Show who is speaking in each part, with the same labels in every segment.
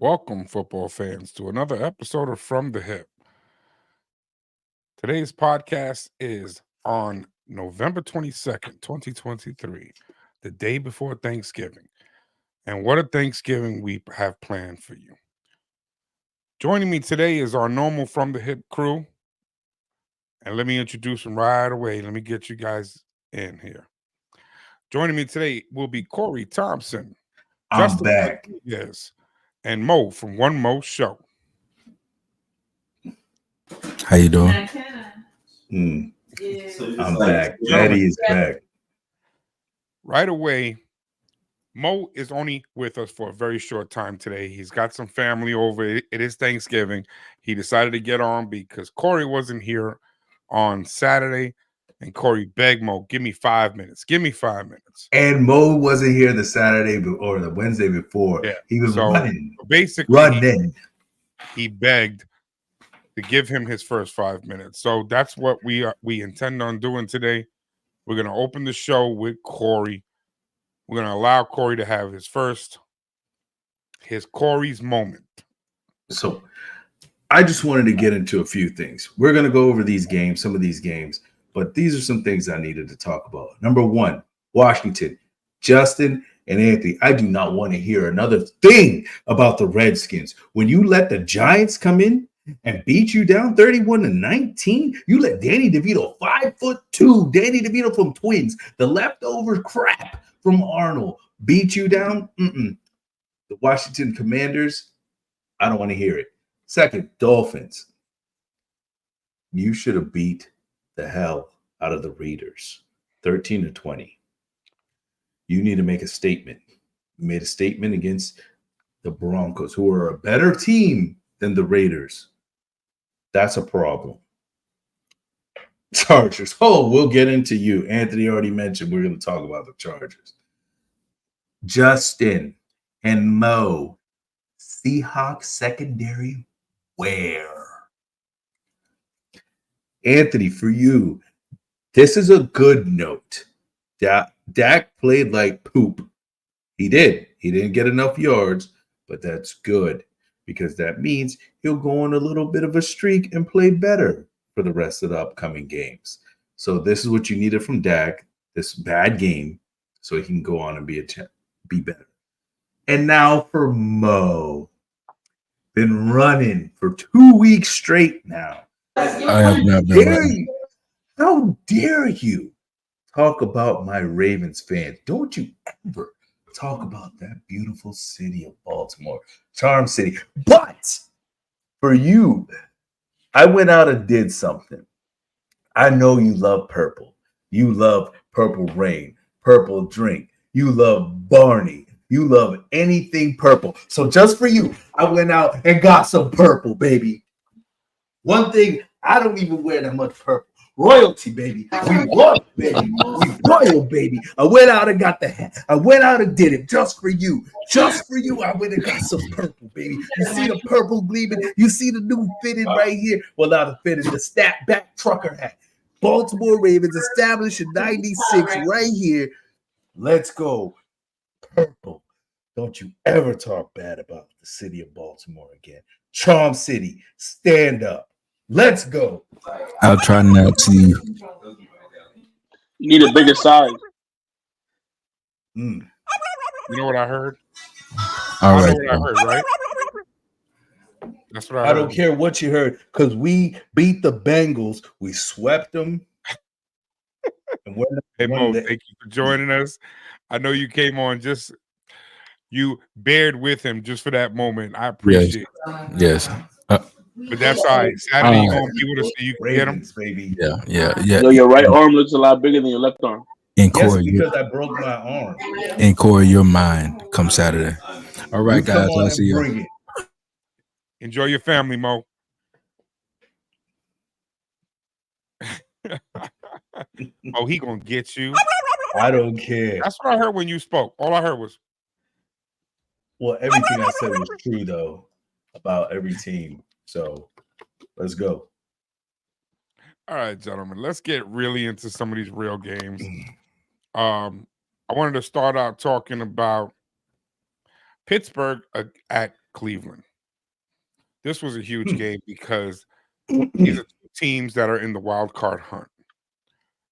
Speaker 1: Welcome, football fans, to another episode of From the Hip. Today's podcast is on November 22nd, 2023, the day before Thanksgiving. And what a Thanksgiving we have planned for you. Joining me today is our normal From the Hip crew. And let me introduce them right away. Let me get you guys in here. Joining me today will be Kory Thompson,
Speaker 2: I'm back.
Speaker 1: Rodriguez, and Moe from One Mo Show.
Speaker 3: How you doing?
Speaker 2: I'm back. Daddy is back.
Speaker 1: Right away, Mo is only with us for a very short time today. He's got some family over. It is Thanksgiving. He decided to get on because Kory wasn't here on Saturday, and Kory begged Mo, give me 5 minutes. Give me 5 minutes.
Speaker 2: And Mo wasn't here the Saturday or the Wednesday before.
Speaker 1: Yeah.
Speaker 2: He was running.
Speaker 1: Basically, he begged to give him his first 5 minutes. So that's what we intend on doing today. We're going to open the show with Kory. We're going to allow Kory to have his Kory's moment.
Speaker 2: So I just wanted to get into a few things. We're going to go over these games, some of these games, but these are some things I needed to talk about. Number one, Washington, Justin and Anthony. I do not want to hear another thing about the Redskins. When you let the Giants come in and beat you down 31-19, you let Danny DeVito, 5'2", Danny DeVito from Twins, the leftover crap from Arnold, beat you down. The Washington Commanders, I don't want to hear it. Second, Dolphins. You should have beat the hell out of the Raiders, 13-20. You need to make a statement. You made a statement against the Broncos, who are a better team than the Raiders. That's a problem. Chargers. Oh, we'll get into you. Anthony already mentioned we're going to talk about the Chargers. Justin and Moe. Seahawks secondary where? Anthony, for you, this is a good note. Dak played like poop. He did. He didn't get enough yards, but that's good because that means he'll go on a little bit of a streak and play better for the rest of the upcoming games. So this is what you needed from Dak, this bad game, so he can go on and be better. And now for Mo. Been running for 2 weeks straight now.
Speaker 3: I have not been running.
Speaker 2: How dare you talk about my Ravens fans? Don't you ever talk about that beautiful city of Baltimore, Charm City. But for you, I went out and did something. I know you love purple. You love Purple Rain, Purple Drink. You love Barney. You love anything purple. So just for you, I went out and got some purple, baby. One thing, I don't even wear that much purple. Royalty, baby. We royal, baby. We royal, baby. I went out and got the hat. I went out and did it just for you. Just for you, I went and got some purple, baby. You see the purple gleaming? You see the new fitted right here? Well, not the fitted, the snapback trucker hat. Baltimore Ravens established in 96 right here. Let's go. Purple. Don't you ever talk bad about the city of Baltimore again. Charm City, stand up. Let's go.
Speaker 3: I'll try not to.
Speaker 4: You need a bigger size.
Speaker 1: You know what I heard?
Speaker 3: All right.
Speaker 1: I heard, right? That's what I heard.
Speaker 2: I don't care what you heard, because we beat the Bengals. We swept them.
Speaker 1: Hey, Mo, thank you for joining us. I know you came on you bared with him just for that moment. I appreciate it.
Speaker 3: Yes.
Speaker 1: But that's all right. Saturday, you're going to be with us so you can get him.
Speaker 2: Baby.
Speaker 3: Yeah.
Speaker 4: Yo, your right arm looks a lot bigger than your left arm.
Speaker 3: And
Speaker 2: Yes,
Speaker 3: Kory,
Speaker 2: because I broke my arm.
Speaker 3: and Kory, you're mine come Saturday. All right, guys. I'll see you.
Speaker 1: Enjoy your family, Mo. Oh, he gonna get you.
Speaker 2: I don't care.
Speaker 1: That's what I heard when you spoke. All I heard was,
Speaker 2: well, everything I said was true, though, about every team. So let's go.
Speaker 1: all right, gentlemen, let's get really into some of these real games. I wanted to start out talking about Pittsburgh at Cleveland. This was a huge game because these are two teams that are in the wild card hunt.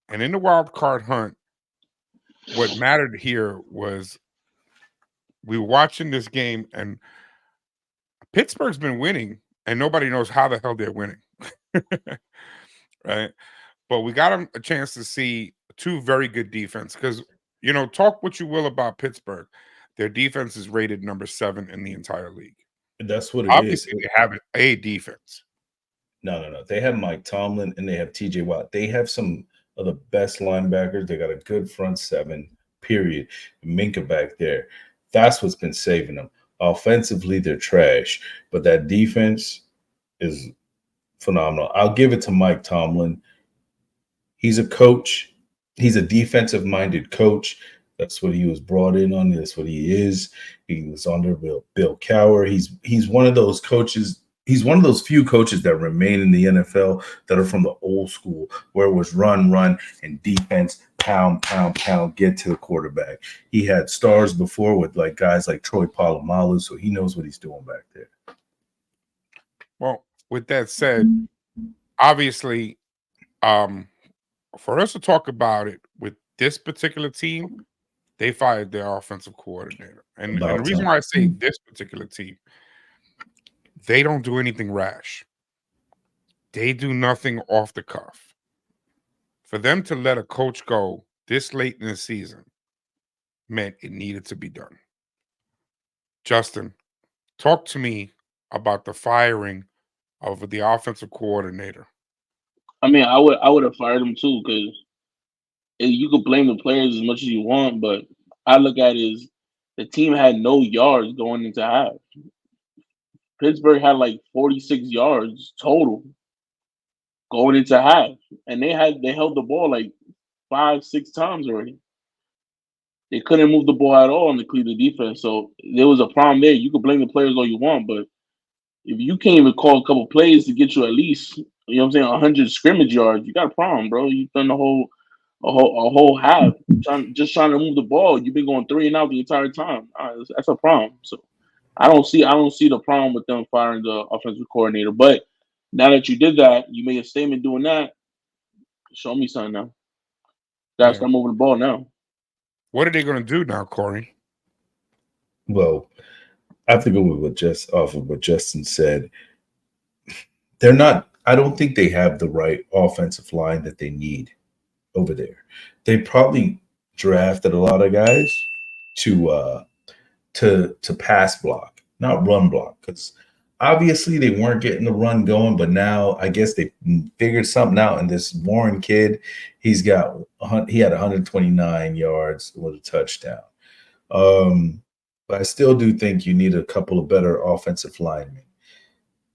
Speaker 1: And in the wild card hunt, what mattered here was we were watching this game, and Pittsburgh's been winning, and nobody knows how the hell they're winning. Right? But we got a chance to see two very good defense because, talk what you will about Pittsburgh. Their defense is rated number 7 in the entire league.
Speaker 2: That's what it is.
Speaker 1: Obviously, they have a defense.
Speaker 2: No. They have Mike Tomlin and they have TJ Watt. They have some of the best linebackers. They got a good front seven, period. Minka back there. That's what's been saving them. Offensively, they're trash, but that defense is phenomenal. I'll give it to Mike Tomlin. He's a coach. He's a defensive-minded coach. That's what he was brought in on. That's what he is. He was under Bill Cowher. He's one of those coaches. He's one of those few coaches that remain in the NFL that are from the old school, where it was run, and defense, pound, get to the quarterback. He had stars before with guys like Troy Polamalu, so he knows what he's doing back there.
Speaker 1: Well, with that said, obviously, for us to talk about it with this particular team, they fired their offensive coordinator. And the reason why I say this particular team, they don't do anything rash. They do nothing off the cuff. For them to let a coach go this late in the season meant it needed to be done. Justin, talk to me about the firing of the offensive coordinator.
Speaker 4: I mean, I would have fired him too, because you could blame the players as much as you want, but I look at it as the team had no yards going into half. Pittsburgh had like 46 yards total going into half, and they held the ball like 5-6 times already. They couldn't move the ball at all in the Cleveland defense, so there was a problem there. You could blame the players all you want, but if you can't even call a couple plays to get you at least, 100 scrimmage yards, you got a problem, bro. You've done a whole half trying to move the ball. You've been going 3 and out the entire time. That's a problem. So I don't see the problem with them firing the offensive coordinator. But now that you did that, you made a statement doing that. Show me something now. Gotta start moving the ball now.
Speaker 1: What are they going to do now, Kory?
Speaker 2: Well, I have to go with off of what Justin said. They're not. I don't think they have the right offensive line that they need over there. They probably drafted a lot of guys to pass block, not run block, because obviously they weren't getting the run going. But now I guess they figured something out. And this Warren kid, he had 129 yards with a touchdown. But I still do think you need a couple of better offensive linemen.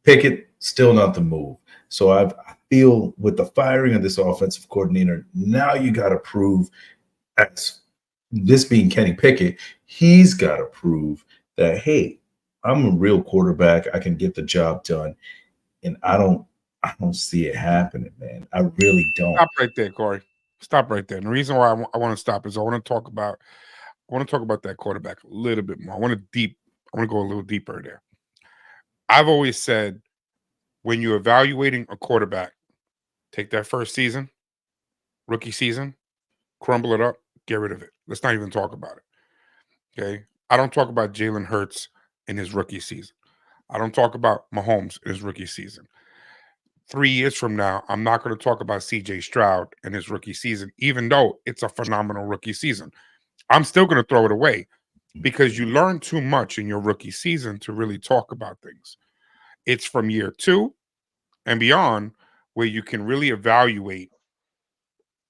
Speaker 2: Pickett, still not the move. So I feel with the firing of this offensive coordinator, now you got to prove, as this being Kenny Pickett, he's got to prove that, hey, I'm a real quarterback. I can get the job done. And I don't see it happening, man. I really don't.
Speaker 1: Stop right there, Kory. Stop right there. And the reason why I want to stop is I want to talk about that quarterback a little bit more. I want to go a little deeper there. I've always said, when you're evaluating a quarterback, take that first season, rookie season, crumble it up, get rid of it. Let's not even talk about it. Okay? I don't talk about Jalen Hurts in his rookie season. I don't talk about Mahomes in his rookie season. 3 years from now, I'm not going to talk about CJ Stroud in his rookie season, even though it's a phenomenal rookie season. I'm still going to throw it away because you learn too much in your rookie season to really talk about things. It's from year 2 and beyond where you can really evaluate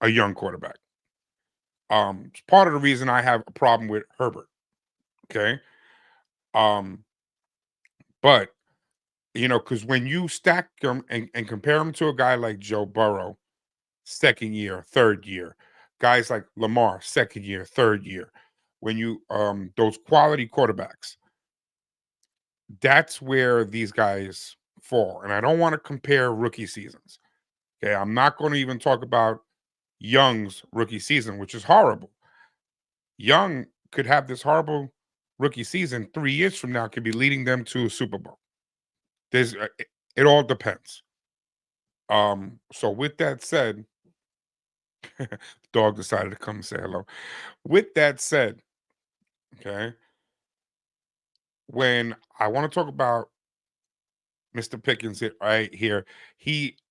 Speaker 1: a young quarterback. It's part of the reason I have a problem with Herbert. Okay. But because when you stack them and compare them to a guy like Joe Burrow, second year, third year, guys like Lamar, second year, third year, when you those quality quarterbacks, that's where these guys fall. And I don't want to compare rookie seasons. Okay, I'm not going to even talk about Young's rookie season, which is horrible. Young could have this horrible rookie season 3 years from now could be leading them to a Super Bowl. It all depends. So with that said, dog decided to come and say hello. With that said, okay, when I want to talk about Mr. Pickens right here,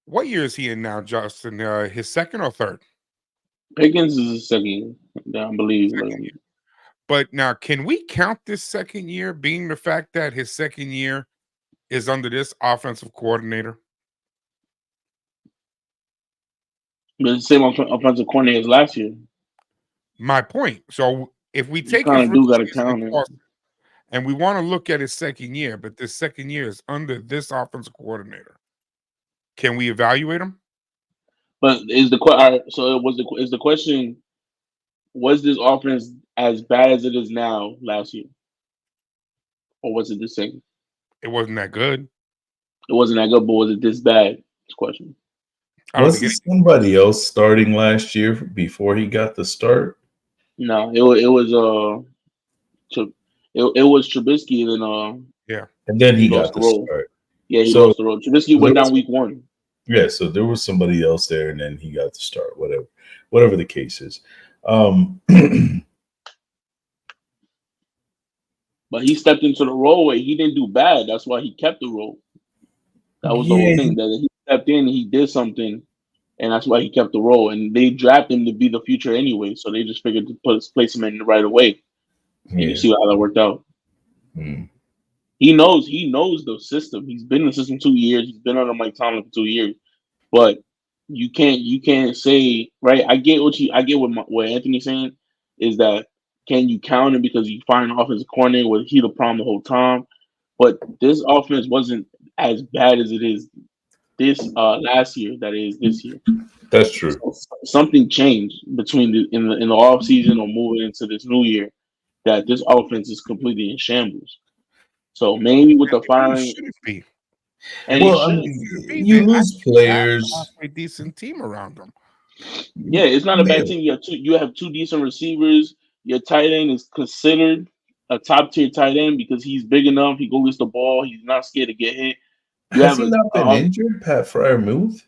Speaker 1: what year is he in now, Justin? His second or third?
Speaker 4: Pickens is his second year, I believe.
Speaker 1: Second year. But now, can we count this second year being the fact that his second year is under this offensive coordinator?
Speaker 4: The same offensive coordinator as last year.
Speaker 1: My point. So if we
Speaker 4: You
Speaker 1: take
Speaker 4: kind
Speaker 1: his
Speaker 4: of do
Speaker 1: rookie
Speaker 4: got to
Speaker 1: season
Speaker 4: count
Speaker 1: and
Speaker 4: it.
Speaker 1: toss it, and we want to look at his second year, but this second year is under this offensive coordinator, can we evaluate him?
Speaker 4: But is the all right, so is the question, was this offense as bad as it is now last year, or was it the same?
Speaker 1: It wasn't that good.
Speaker 4: It wasn't that good, but was it this bad? This question.
Speaker 1: I don't
Speaker 2: Wasn't
Speaker 1: think
Speaker 2: somebody else starting last year before he got the start?
Speaker 4: No, it was it was Trubisky, and then
Speaker 1: yeah.
Speaker 2: And then he
Speaker 4: he
Speaker 2: got
Speaker 4: lost the
Speaker 2: the
Speaker 4: role.
Speaker 2: start.
Speaker 4: Yeah, he
Speaker 2: So
Speaker 4: lost the role. Trubisky
Speaker 2: there
Speaker 4: went down
Speaker 2: was,
Speaker 4: week 1.
Speaker 2: yeah, so there was somebody else there, and then he got the start. Whatever the case is.
Speaker 4: But he stepped into the role where he didn't do bad. That's why he kept the role. That was the whole
Speaker 2: Yeah,
Speaker 4: thing. That he stepped in, he did something, and that's why he kept the role. And they drafted him to be the future anyway, so they just figured to place him in right away. And you
Speaker 2: yeah.
Speaker 4: see how that worked out.
Speaker 2: Mm.
Speaker 4: He knows the system. He's been in the system 2 years. He's been under Mike Tomlin for 2 years. But you can't say, right. I get what Anthony's saying is that, can you count him because you find an offensive coordinator with he the problem the whole time? But this offense wasn't as bad as it is this last year. That is this year.
Speaker 2: That's true.
Speaker 4: So something changed between in the off season or moving into this new year, that this offense is completely in shambles. So maybe with the
Speaker 1: Really
Speaker 4: firing,
Speaker 1: shouldn't be.
Speaker 4: and it
Speaker 2: Well, I
Speaker 4: should.
Speaker 2: mean, you lose players.
Speaker 1: A decent team around them.
Speaker 4: Yeah, it's not a bad
Speaker 2: Yeah.
Speaker 4: team. You have two decent receivers. Your tight end is considered a top tier tight end because he's big enough. He goes the ball. He's not scared to get hit. You
Speaker 2: Has
Speaker 4: have
Speaker 2: he not been injured, Pat Fryermuth?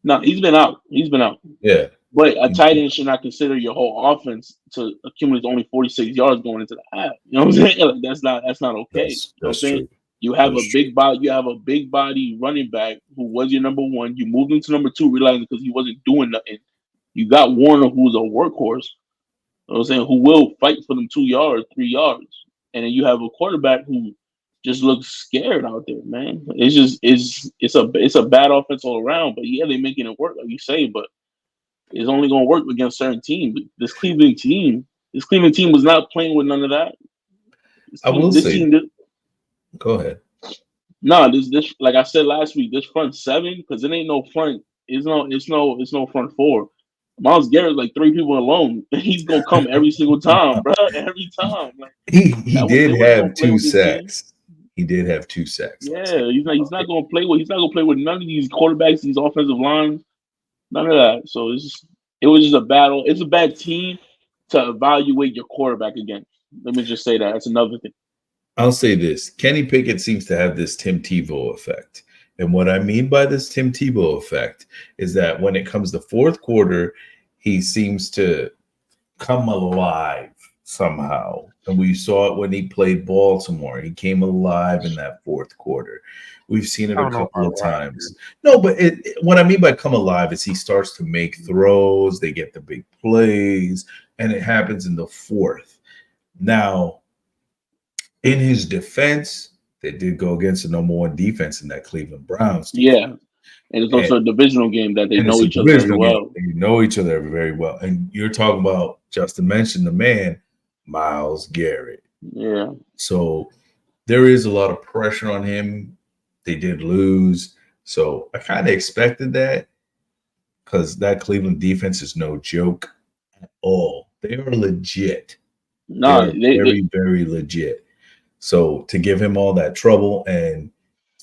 Speaker 4: no. He's been out. He's been out.
Speaker 2: Yeah.
Speaker 4: But a tight end should not consider your whole offense to accumulate only 46 yards going into the half. You know what I'm saying? Like, that's not okay. You know what I'm saying?
Speaker 2: True.
Speaker 4: You have a big body running back who was your number one. You moved him to number 2, realizing because he wasn't doing nothing. You got Warner, who's a workhorse. You know what I'm saying? Who will fight for them 2 yards, 3 yards. And then you have a quarterback who just looks scared out there, man. It's a bad offense all around. But yeah, they're making it work, like you say, but it's only going to work against certain teams. This Cleveland team was not playing with none of that.
Speaker 2: Go ahead.
Speaker 4: No, this like I said last week, this front 7, because it ain't no front. It's no front 4. Myles Garrett's like 3 people alone. He's gonna come every single time, bro. Every time. Like,
Speaker 2: He did have 2
Speaker 4: with
Speaker 2: sacks. He did have 2 sacks.
Speaker 4: yeah, he's not gonna play with none of these quarterbacks, these offensive lines, none of that. So it was just a battle. It's a bad team to evaluate your quarterback against. Let me just say that. That's another thing.
Speaker 2: I'll say this. Kenny Pickett seems to have this Tim Tebow effect. And what I mean by this Tim Tebow effect is that when it comes to fourth quarter, he seems to come alive somehow. And we saw it when he played Baltimore. He came alive in that fourth quarter. We've seen it a couple of times. No, but what I mean by come alive is he starts to make throws. They get the big plays, and it happens in the fourth. Now, in his defense, they did go against the number 1 defense in that Cleveland Browns defense.
Speaker 4: Yeah. And it's also a divisional game that they know each other very well.
Speaker 2: They know each other very well. And you're talking about, Justin mentioned the man, Myles Garrett.
Speaker 4: Yeah.
Speaker 2: So there is a lot of pressure on him. They did lose. So I kind of expected that because that Cleveland defense is no joke at all. They are legit.
Speaker 4: No,
Speaker 2: they're very, very legit. So to give him all that trouble and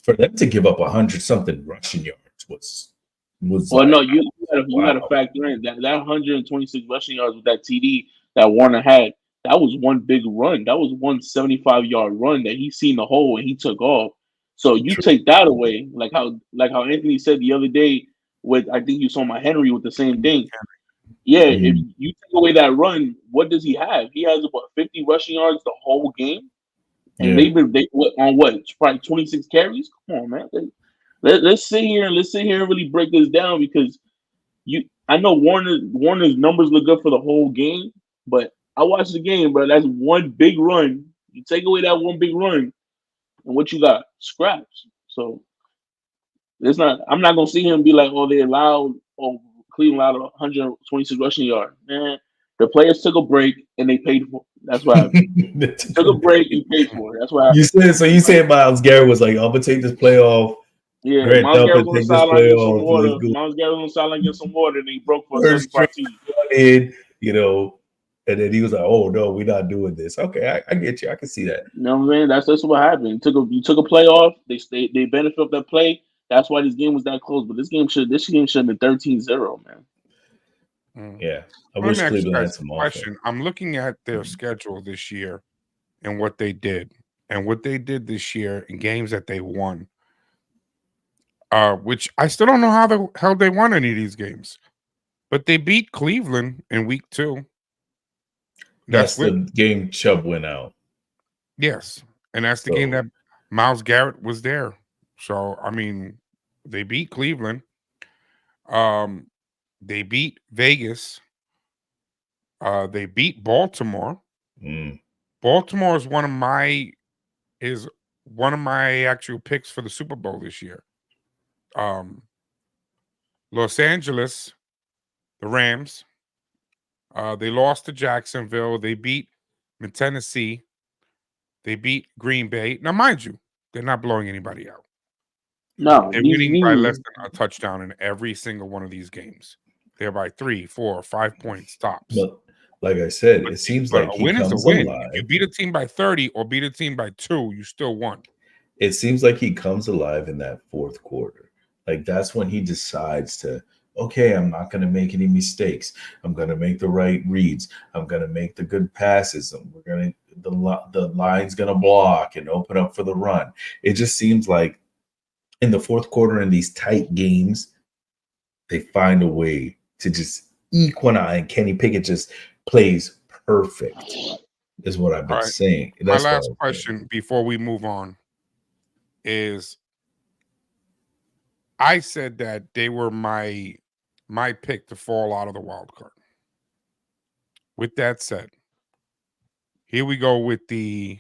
Speaker 2: for them to give up 100-something rushing yards was
Speaker 4: well, like, no, you got to factor in that 126 rushing yards with that TD that Warner had. that was one big run. That was 175-yard run that he seen the hole and he took off. So you
Speaker 2: True.
Speaker 4: take that away, like how Anthony said the other day with I think you saw my Henry with the same thing. Yeah, if
Speaker 2: Mhm.
Speaker 4: you take away that run, what does he have? He has about 50 rushing yards the whole game, and
Speaker 2: Yeah.
Speaker 4: on what probably 26 carries. Come on, man. Let's sit here and really break this down because I know Warner's numbers look good for the whole game, but I watched the game, bro. That's one big run. You take away that one big run, and what you got? Scraps. So it's not. I'm not gonna see him be like, oh, they allowed, oh, Cleveland allowed 126 rushing yards. Man, the players took a break and they paid for it. That's what happened.
Speaker 2: They
Speaker 4: You
Speaker 2: took
Speaker 4: took
Speaker 2: a
Speaker 4: a break,
Speaker 2: break.
Speaker 4: you paid for it. That's what
Speaker 2: You
Speaker 4: happened.
Speaker 2: said so. You said Miles Garrett was like, "I'm gonna take this playoff.
Speaker 4: Yeah,
Speaker 2: Grant
Speaker 4: Miles Garrett
Speaker 2: Delpit
Speaker 4: was on the
Speaker 2: take this
Speaker 4: sideline getting some
Speaker 2: playoff. Let's
Speaker 4: water.
Speaker 2: go
Speaker 4: Miles Garrett was on the sideline getting some water, and he broke for a
Speaker 2: first string
Speaker 4: 75 TD.
Speaker 2: in." And then he was like, "Oh no, we're not doing this." Okay, I get you. I can see that.
Speaker 4: You know what I'm saying? That's what happened. You took a playoff. They benefit of that play. That's why this game was that close. But this game should have been 13-0, man.
Speaker 1: Mm.
Speaker 2: Yeah, I
Speaker 1: Let me
Speaker 2: wish
Speaker 1: ask you
Speaker 2: Cleveland had
Speaker 1: guys
Speaker 2: some
Speaker 1: a
Speaker 2: offense.
Speaker 1: question. I'm looking at their schedule this year and what they did. And what they did this year in games that they won. Which I still don't know how the hell they won any of these games. But they beat Cleveland in week 2.
Speaker 2: That's
Speaker 1: That's with
Speaker 2: the game Chubb went out.
Speaker 1: yes. And that's the game
Speaker 2: So
Speaker 1: that Miles Garrett was there. So I mean, they beat Cleveland. Um, they beat Vegas. They beat Baltimore.
Speaker 2: mm,
Speaker 1: Baltimore is one of my actual picks for the Super Bowl this year. Um, Los Angeles, the Rams. They lost to Jacksonville. They beat Tennessee. They beat Green Bay. Now, mind you, they're not blowing anybody out.
Speaker 4: No,
Speaker 1: They're winning by less than a touchdown in every single one of these games. They're by 3, 4, 5 points tops.
Speaker 2: but like I said,
Speaker 1: But,
Speaker 2: it seems
Speaker 1: but
Speaker 2: like
Speaker 1: a
Speaker 2: he
Speaker 1: win is a
Speaker 2: comes
Speaker 1: win. If you
Speaker 2: alive.
Speaker 1: beat a team by 30 or beat a team by 2, you still won.
Speaker 2: It seems like he comes alive in that fourth quarter. Like that's when he decides to, okay, I'm not going to make any mistakes. I'm going to make the right reads. I'm going to make the good passes. And we're going to the line's going to block and open up for the run. It just seems like in the fourth quarter in these tight games, they find a way to just eke one eye, and Kenny Pickett just plays perfect. Is what I've
Speaker 1: All
Speaker 2: been
Speaker 1: right.
Speaker 2: saying.
Speaker 1: My
Speaker 2: That's what I
Speaker 1: last
Speaker 2: was saying.
Speaker 1: question before we move on is I said that they were my pick to fall out of the wild card. With that said, here we go with the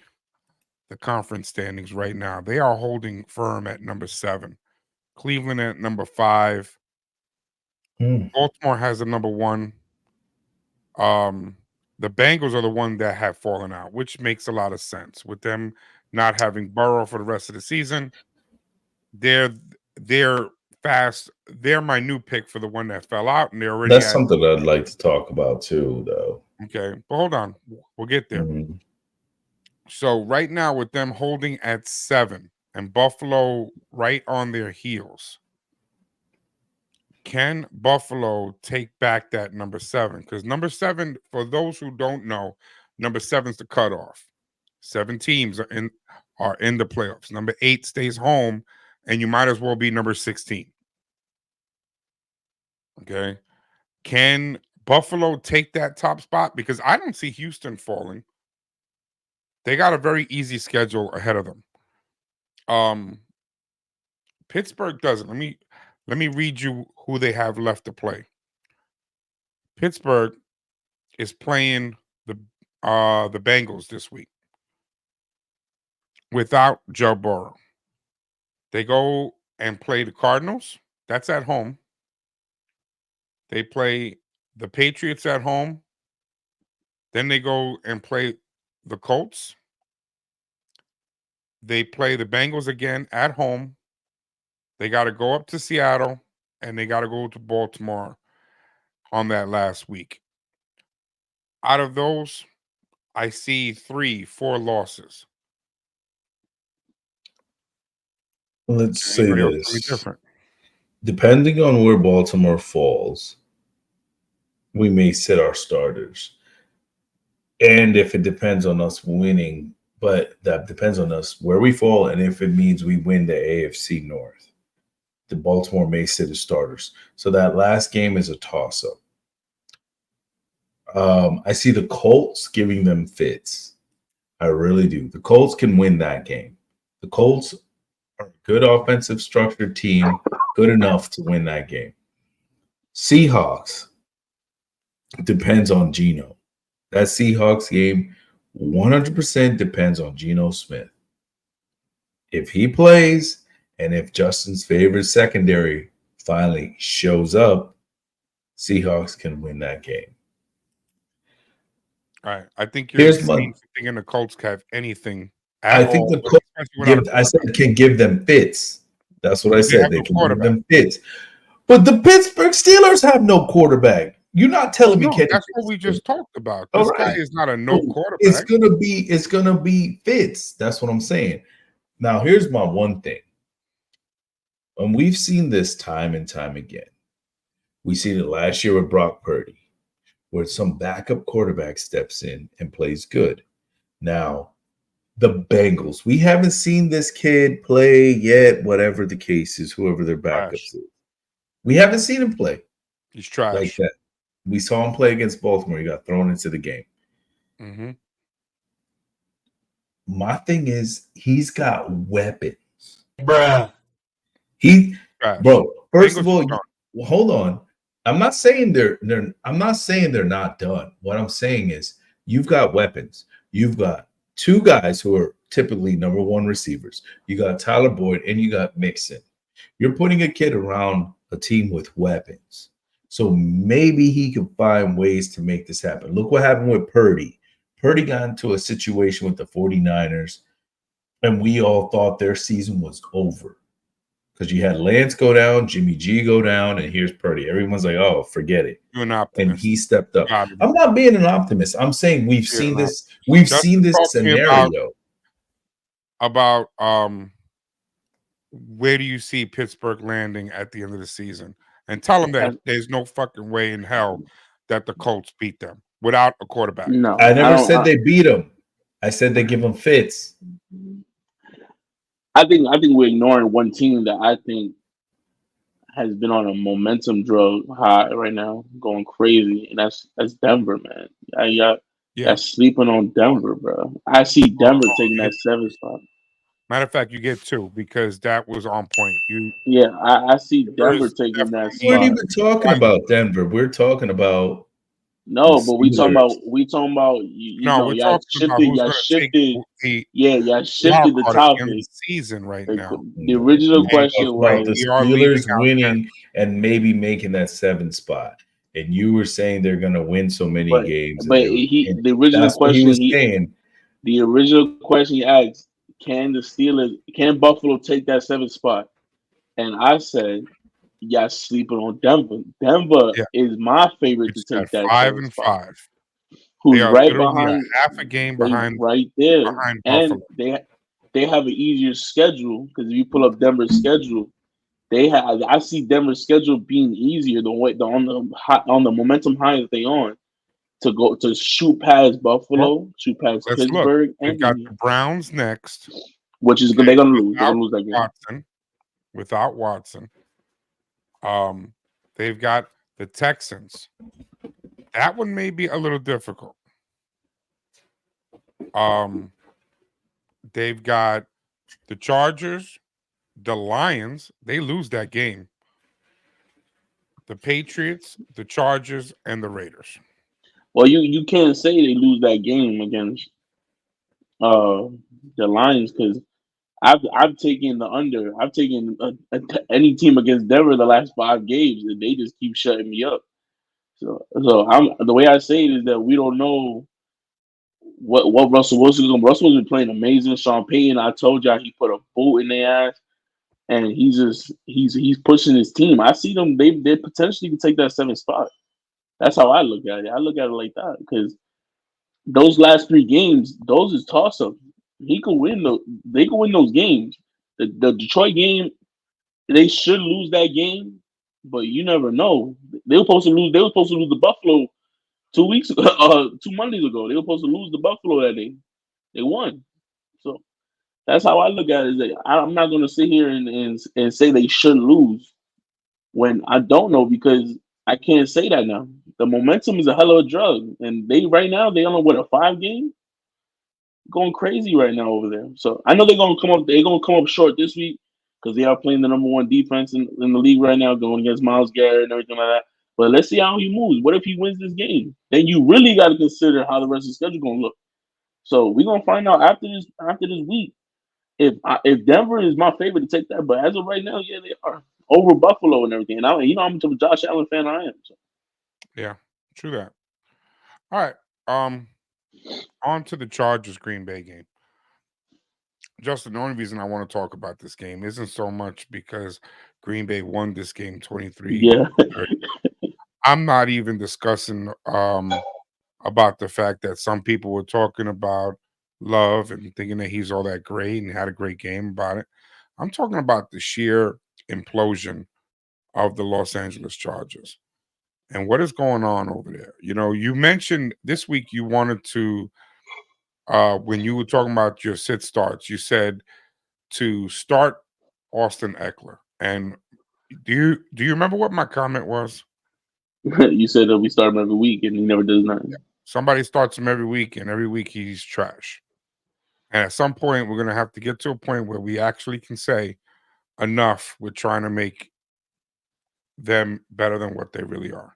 Speaker 1: conference standings right now. They are holding firm at number 7. Cleveland at number 5.
Speaker 2: Mm.
Speaker 1: Baltimore has a number 1. Um, the Bengals are the one that have fallen out, which makes a lot of sense with them not having Burrow for the rest of the season. They're they're fast. They're my new pick for the one that fell out, and they're already
Speaker 2: That's
Speaker 1: at
Speaker 2: something I'd like to talk about too, though.
Speaker 1: okay. But hold on, we'll get there.
Speaker 2: Mhm.
Speaker 1: So right now, with them holding at 7 and Buffalo right on their heels, can Buffalo take back that number 7? Because number 7, for those who don't know, number 7's the cutoff. 7 teams are in the playoffs. Number 8 stays home, and you might as well be number 16. Okay. Can Buffalo take that top spot? Because I don't see Houston falling. They got a very easy schedule ahead of them. Pittsburgh doesn't. Let me read you who they have left to play. Pittsburgh is playing the Bengals this week without Joe Burrow. They go and play the Cardinals. That's at home. They play the Patriots at home. Then they go and play the Colts. They play the Bengals again at home. They got to go up to Seattle and they got to go to Baltimore on that last week. Out of those, I see 3, 4 losses.
Speaker 2: Let's say
Speaker 1: Anybody else tell me
Speaker 2: this.
Speaker 1: different?
Speaker 2: Depending on where Baltimore falls, we may sit our starters. And if it depends on us winning, but that depends on us where we fall, and if it means we win the AFC North, the Baltimore may sit as starters. So that last game is a toss-up. I see the Colts giving them fits. I really do. The Colts can win that game. The Colts are a good offensive structured team, good enough to win that game. Seahawks depends on Geno. That Seahawks game 100% depends on Geno Smith. If he plays and if Justin's favorite secondary finally shows up, Seahawks can win that game.
Speaker 1: All right. I think you're insane for thinking the Colts can have anything at
Speaker 2: I think
Speaker 1: all.
Speaker 2: the Colts I said can give them fits. That's what I said. They can give them fits. But the Pittsburgh Steelers have no quarterback. You're not telling me
Speaker 1: No, that's what we just talked about. This guy is not a no quarterback.
Speaker 2: It's gonna be fits. That's what I'm saying. Now, here's my one thing. And we've seen this time and time again. We seen it last year with Brock Purdy, where some backup quarterback steps in and plays good. Now, the Bengals, we haven't seen this kid play yet, whatever the case is, whoever their backups is. We haven't seen him play.
Speaker 1: He's trash.
Speaker 2: Like that. We saw him play against Baltimore. He got thrown into the game.
Speaker 1: Mm-hmm.
Speaker 2: My thing is, he's got weapons.
Speaker 3: Bruh.
Speaker 2: Bro, first of all, hold on. I'm not saying they're not done. What I'm saying is you've got weapons. You've got two guys who are typically number one receivers. You got Tyler Boyd and you got Mixon. You're putting a kid around a team with weapons. So maybe he can find ways to make this happen. Look what happened with Purdy. Purdy got into a situation with the 49ers, and we all thought their season was over. Because you had Lance go down, Jimmy G go down, and here's Purdy. Everyone's like, oh, forget it.
Speaker 1: You're an optimist.
Speaker 2: And he stepped up. I'm not being an optimist. I'm saying we've seen this. We've seen this scenario.
Speaker 1: About where do you see Pittsburgh landing at the end of the season? And tell them that there's no fucking way in hell that the Colts beat them without a quarterback.
Speaker 4: No,
Speaker 2: I never said they beat them. I said they give them fits.
Speaker 4: I think we're ignoring one team that I think has been on a momentum drug high right now, going crazy, and that's Denver, man. Y'all sleeping on Denver, bro. I see Denver taking that 7th spot.
Speaker 1: Matter of fact, you get 2 because that was on point.
Speaker 4: I see Denver taking that spot.
Speaker 2: We're not even talking about Denver. We're talking about
Speaker 4: but we talking about y'all shifted the topic.
Speaker 1: The season right now.
Speaker 4: The original question was
Speaker 2: the Steelers winning and maybe making that 7th spot. And you were saying they're going to win so many games.
Speaker 4: But the original question he asked, can Buffalo take that 7th spot? And I said, y'all sleeping on Denver. Denver is my favorite to take that
Speaker 1: 5-5.
Speaker 4: spot. Who's right behind,
Speaker 1: half a game behind,
Speaker 4: right there,
Speaker 1: behind
Speaker 4: and
Speaker 1: Buffalo.
Speaker 4: they have an easier schedule because if you pull up Denver's schedule, I see Denver's schedule being easier on the momentum high that they on to go to shoot past Buffalo, shoot past Pittsburgh,
Speaker 1: and got the Browns next,
Speaker 4: which is they're gonna lose. They're gonna lose that game.
Speaker 1: Without Watson. They've got the Texans. That one may be a little difficult. They've got the Chargers, the Lions. They lose that game. The Patriots, the Chargers, and the Raiders.
Speaker 4: Well, you can't say they lose that game against the Lions because I've taken the under. I've taken any team against Denver the last 5 games, and they just keep shutting me up. So the way I say it is that we don't know what Russell Wilson is. Russell's been playing amazing. Sean Payton, I told y'all he put a boot in their ass, and he's pushing his team. I see them. They potentially can take that 7th spot. That's how I look at it. I look at it like that because those last 3 games, those is toss up. He could win they could win those games. The Detroit game, they should lose that game, but you never know. They were supposed to lose the Buffalo 2 weeks ago, 2 Mondays ago. They were supposed to lose to Buffalo that day. They won. So that's how I look at it. Is that I'm not going to sit here and say they shouldn't lose when I don't know because I can't say that now. The momentum is a hell of a drug, and they right now they only what a 5 game going crazy right now over there. So I know they're gonna come up. They're gonna come up short this week because they are playing the number one defense in the league right now, going against Miles Garrett and everything like that. But let's see how he moves. What if he wins this game? Then you really got to consider how the rest of the schedule gonna look. So we're gonna find out after this week if Denver is my favorite to take that. But as of right now, yeah, they are over Buffalo and everything. And you know how much of a Josh Allen fan I am. So.
Speaker 1: Yeah, true that. All right. Um, on to the Chargers Green Bay game. Justin, the only reason I want to talk about this game isn't so much because Green Bay won this game 23.
Speaker 4: Yeah,
Speaker 1: I'm not even discussing about the fact that some people were talking about Love and thinking that he's all that great and had a great game about it. I'm talking about the sheer implosion of the Los Angeles Chargers and what is going on over there. You know, you mentioned this week you wanted to when you were talking about your sit starts, you said to start Austin Eckler. And do you remember what my comment was?
Speaker 4: you said that we start him every week and he never does nothing.
Speaker 1: Somebody starts him every week, and every week he's trash. And at some point, we're going to have to get to a point where we actually can say enough. We're trying to make them better than what they really are.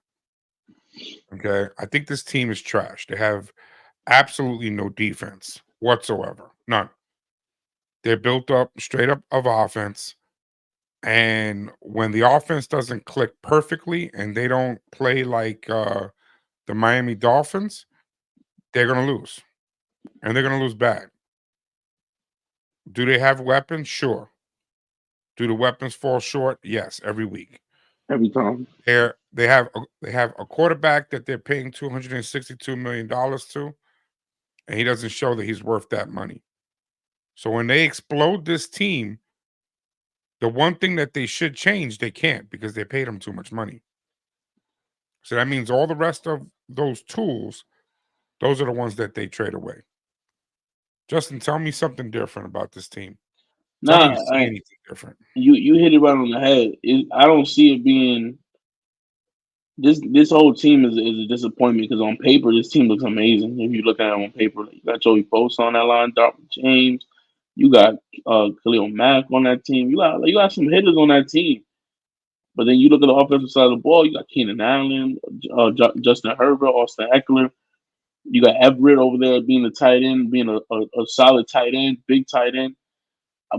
Speaker 1: Okay. I think this team is trash. They have absolutely no defense whatsoever. None. They're built up straight up of offense. And when the offense doesn't click perfectly and they don't play like the Miami Dolphins, they're going to lose. And they're going to lose bad. Do they have weapons? Sure. Do the weapons fall short? Yes, every week.
Speaker 4: Every time.
Speaker 1: They have a quarterback that they're paying $262 million to, and he doesn't show that he's worth that money. So when they explode this team, the one thing that they should change, they can't because they paid him too much money. So that means all the rest of those tools, those are the ones that they trade away. Justin, tell me something different about this team. Tell me
Speaker 4: Nah,
Speaker 1: you see anything different.
Speaker 4: you hit it right on the head. I don't see it being this whole team is a disappointment because on paper this team looks amazing. If you look at it on paper, like, you got Joey Bosa on that line, Darwin James, you got Khalil Mack on that team. You got some hitters on that team. But then you look at the offensive side of the ball, you got Keenan Allen, Justin Herbert, Austin Eckler. You got Everett over there being the tight end, being a solid tight end, big tight end.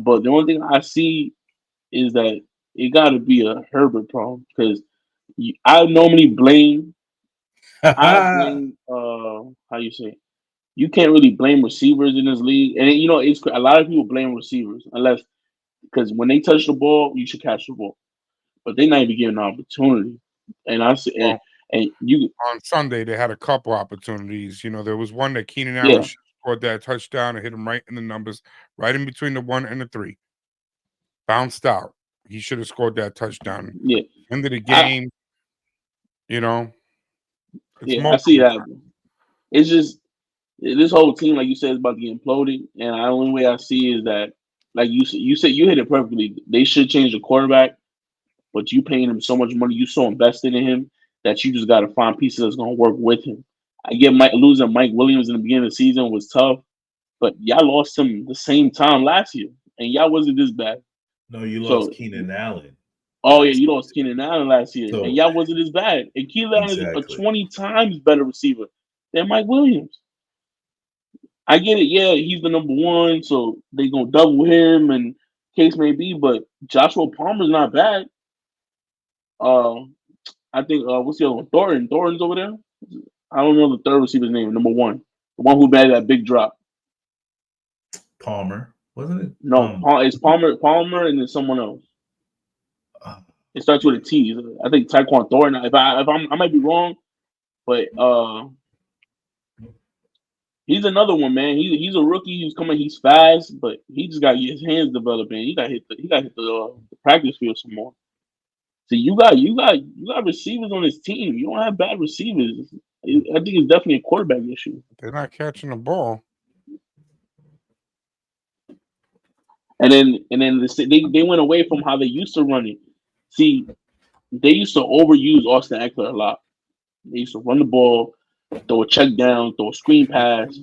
Speaker 4: But the only thing I see is that it got to be a Herbert problem because I normally blame how you say you can't really blame receivers in this league, and it's a lot of people blame receivers unless because when they touch the ball, you should catch the ball, but they're not even given an opportunity. And I see,
Speaker 1: Well,
Speaker 4: and you,
Speaker 1: on Sunday they had a couple opportunities. You know, there was one that Keenan Allen
Speaker 4: yeah,
Speaker 1: scored that touchdown and hit him right in the numbers, right in between the 1 and the 3. Bounced out. He should have scored that touchdown.
Speaker 4: yeah,
Speaker 1: End of the
Speaker 4: I
Speaker 1: game, you know, it's
Speaker 4: yeah, I
Speaker 1: multiple
Speaker 4: see that.
Speaker 1: times.
Speaker 4: It's just this whole team, like you said, is about to get imploded, and the only way I see is that, like you said, you hit it perfectly. They should change the quarterback, but you paying him so much money, you so invested in him that you just got to find pieces that's going to work with him. I get losing Mike Williams in the beginning of the season was tough, but y'all lost him the same time last year, and y'all wasn't this bad.
Speaker 2: No, you lost
Speaker 4: So,
Speaker 2: Keenan Allen
Speaker 4: oh yeah,
Speaker 2: last
Speaker 4: you lost
Speaker 2: year.
Speaker 4: Keenan Allen last year, and
Speaker 2: So
Speaker 4: y'all wasn't this bad. And Keenan Allen is a
Speaker 2: exactly.
Speaker 4: 20 times better receiver than Mike Williams. I get it, yeah, he's the number one, so they gonna double him and case may be, but Joshua Palmer's not bad. Uh, I think what's the other one? Thornton's over there. I don't know the third receiver's name. Number one, the one who made that big drop.
Speaker 2: Palmer, wasn't it?
Speaker 4: No, it's Palmer, and then someone else.
Speaker 2: Uh,
Speaker 4: It starts with a T. I think Tyquan Thornton. I might be wrong, but he's another one, man. He's a rookie. He's coming. He's fast, but he just got to get his hands developing. He got to hit the practice field some more. See, you got receivers on this team. You don't have bad receivers, I think it's definitely a quarterback issue.
Speaker 1: They're not catching the ball.
Speaker 4: And then they went away from how they used to run it. See, they used to overuse Austin Eckler a lot. They used to run the ball, throw a check down, throw a screen pass.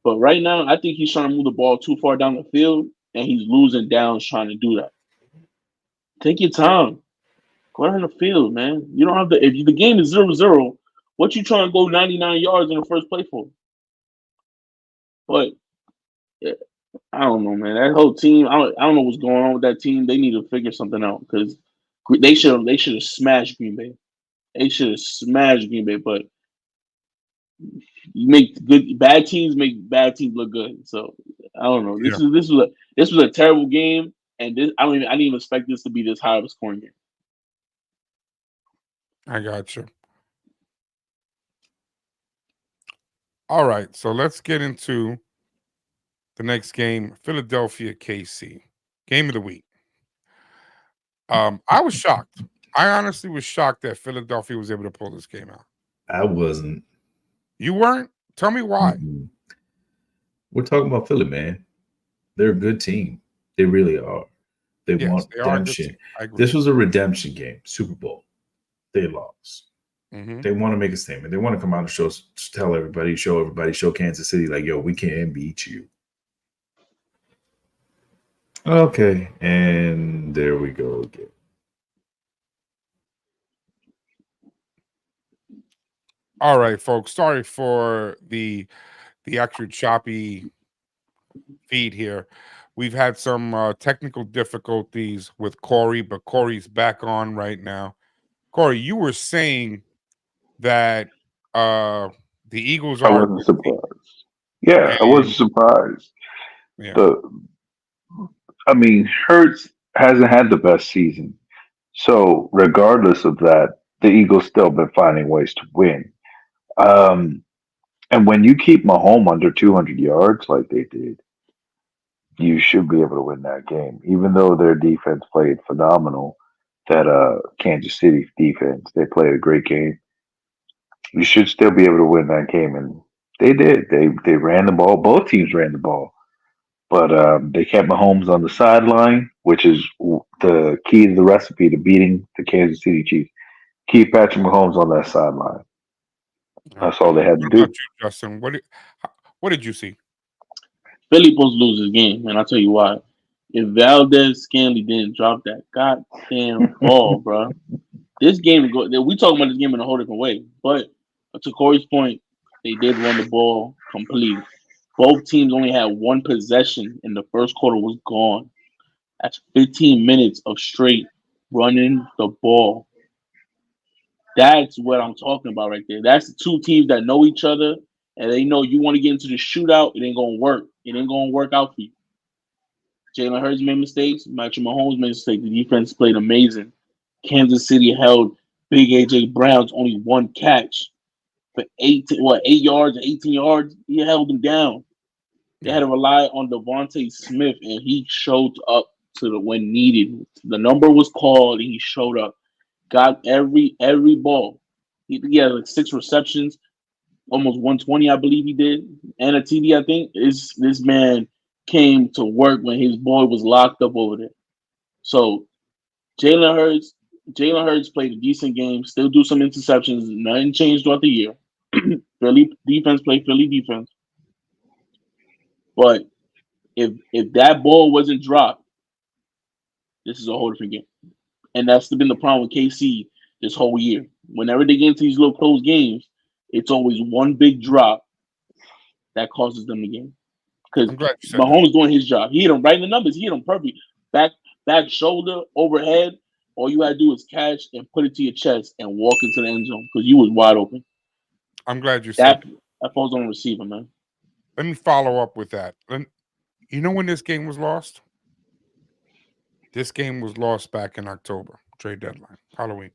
Speaker 4: But right now, I think he's trying to move the ball too far down the field, and he's losing downs trying to do that. Take your time. Go down the field, man. You don't have to. If the game is 0-0, what you trying to go 99 yards in the first play for? But yeah, I don't know, man. That whole team, I don't know what's going on with that team. They need to figure something out because they should have smashed Green Bay. They should have smashed Green Bay, but you make good bad teams make bad teams look good. So I don't know.
Speaker 1: Yeah,
Speaker 4: This was a terrible game, and I didn't even expect this to be this high of a scoring game.
Speaker 1: I got you. All right, so let's get into the next game, Philadelphia KC, game of the week. I was shocked. I honestly was shocked that Philadelphia was able to pull this game out.
Speaker 2: I wasn't.
Speaker 1: You weren't? Tell me why.
Speaker 2: Mm-mm. We're talking about Philly, man. They're a good team. They really are. They
Speaker 1: Yes,
Speaker 2: want
Speaker 1: they are a good team.
Speaker 2: redemption.
Speaker 1: I agree.
Speaker 2: This was a redemption game. Super Bowl. They lost.
Speaker 1: Hmm.
Speaker 2: They want to make a statement. They want to come out and tell everybody, show Kansas City, like, yo, we can't beat you. Okay, and there we go again.
Speaker 1: All right, folks. Sorry for the extra choppy feed here. We've had some technical difficulties with Kory, but Kory's back on right now. Kory, you were saying that the Eagles
Speaker 5: I
Speaker 1: are a
Speaker 5: wasn't
Speaker 1: good team,
Speaker 5: surprised. Yeah, I wasn't
Speaker 1: and
Speaker 5: surprised.
Speaker 1: yeah,
Speaker 5: The I mean, Hurts hasn't had the best season. So regardless of that, the Eagles still been finding ways to win. Um, and when you keep Mahomes under 200 yards like they did, you should be able to win that game. Even though their defense played phenomenal, that Kansas City defense, they played a great game. You should still be able to win that game, and they did. They ran the ball. Both teams ran the ball, but they kept Mahomes on the sideline, which is the key to the recipe to beating the Kansas City Chiefs. Keep Patrick Mahomes on that sideline. That's all
Speaker 1: okay.
Speaker 5: they had to
Speaker 1: What about
Speaker 5: do.
Speaker 1: you, Justin? What did you see?
Speaker 4: Philly supposed to lose this game, and I'll tell you why. If Valdez Scanley didn't drop that goddamn ball, bro, this game we talking about this game in a whole different way. But to Corey's point, they did run the ball complete. Both teams only had one possession, and the first quarter was gone. That's 15 minutes of straight running the ball. That's what I'm talking about right there. That's the two teams that know each other, and they know you want to get into the shootout. It ain't gonna work. It ain't gonna work out for you. Jalen Hurts made mistakes. Patrick Mahomes made mistakes. The defense played amazing. Kansas City held Big AJ Brown's only one catch for 8 yards, 18 yards. He held them down. They had
Speaker 1: Yeah,
Speaker 4: to rely on Devontae Smith, and he showed up to the when needed. The number was called, and he showed up. Got every ball. He had like 6 receptions, almost 120, I believe he did, and a TD. I think this man came to work when his boy was locked up over there. So Jalen Hurts, Jalen Hurts played a decent game. Still do some interceptions. Nothing changed throughout the year. Philly defense played Philly defense, but if that ball wasn't dropped, this is a whole different game. And that's been the problem with KC this whole year. Whenever they get into these little close games, it's always one big drop that causes them the game. Because
Speaker 1: I'm glad you said that.
Speaker 4: Mahomes doing his job. He hit him right in the numbers. He hit him perfect. Back shoulder, overhead. All you gotta do is catch and put it to your chest and walk into the end zone because you was wide open.
Speaker 1: I'm glad you said
Speaker 4: That
Speaker 1: that.
Speaker 4: that falls on the receiver, man.
Speaker 1: Let me follow up with that. You know when this game was lost? This game was lost back in October, trade deadline, Halloween.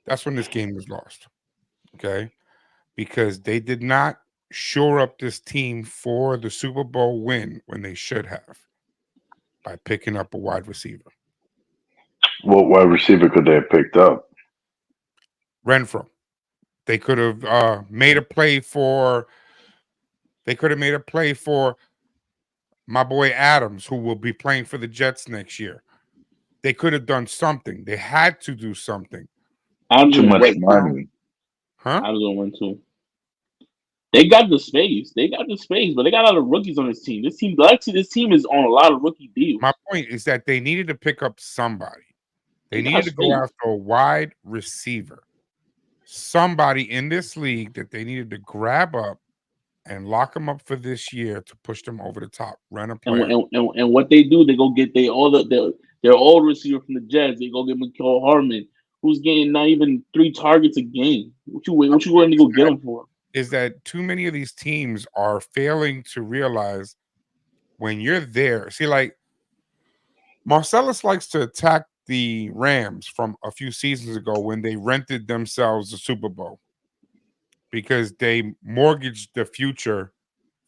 Speaker 1: That's when this game was lost. Okay. Because they did not shore up this team for the Super Bowl win when they should have by picking up a wide receiver.
Speaker 5: What wide receiver could they have picked up?
Speaker 1: Renfro. They could have made a play for. They could have made a play for my boy Adams, who will be playing for the Jets next year. They could have done something. They had to do something,
Speaker 4: I'm
Speaker 5: Too
Speaker 4: gonna
Speaker 5: much
Speaker 4: win.
Speaker 5: money.
Speaker 1: huh?
Speaker 4: I'm gonna win too. They got the space. They got the space, but they got a lot of rookies on this team. This team is on a lot of rookie
Speaker 1: My
Speaker 4: deals.
Speaker 1: point is that they needed to pick up somebody. They
Speaker 4: They got
Speaker 1: needed to go
Speaker 4: space.
Speaker 1: after a wide receiver, somebody in this league that they needed to grab up and lock them up for this year to push them over the top, run a
Speaker 4: And,
Speaker 1: player.
Speaker 4: and what they do, they go get their old receiver from the Jets. They go get McCall Harmon, who's getting not even 3 targets a game. What you willing to go get him for?
Speaker 1: Is that too many of these teams are failing to realize when you're there? See, like Marcellus likes to attack the Rams from a few seasons ago when they rented themselves the Super Bowl because they mortgaged the future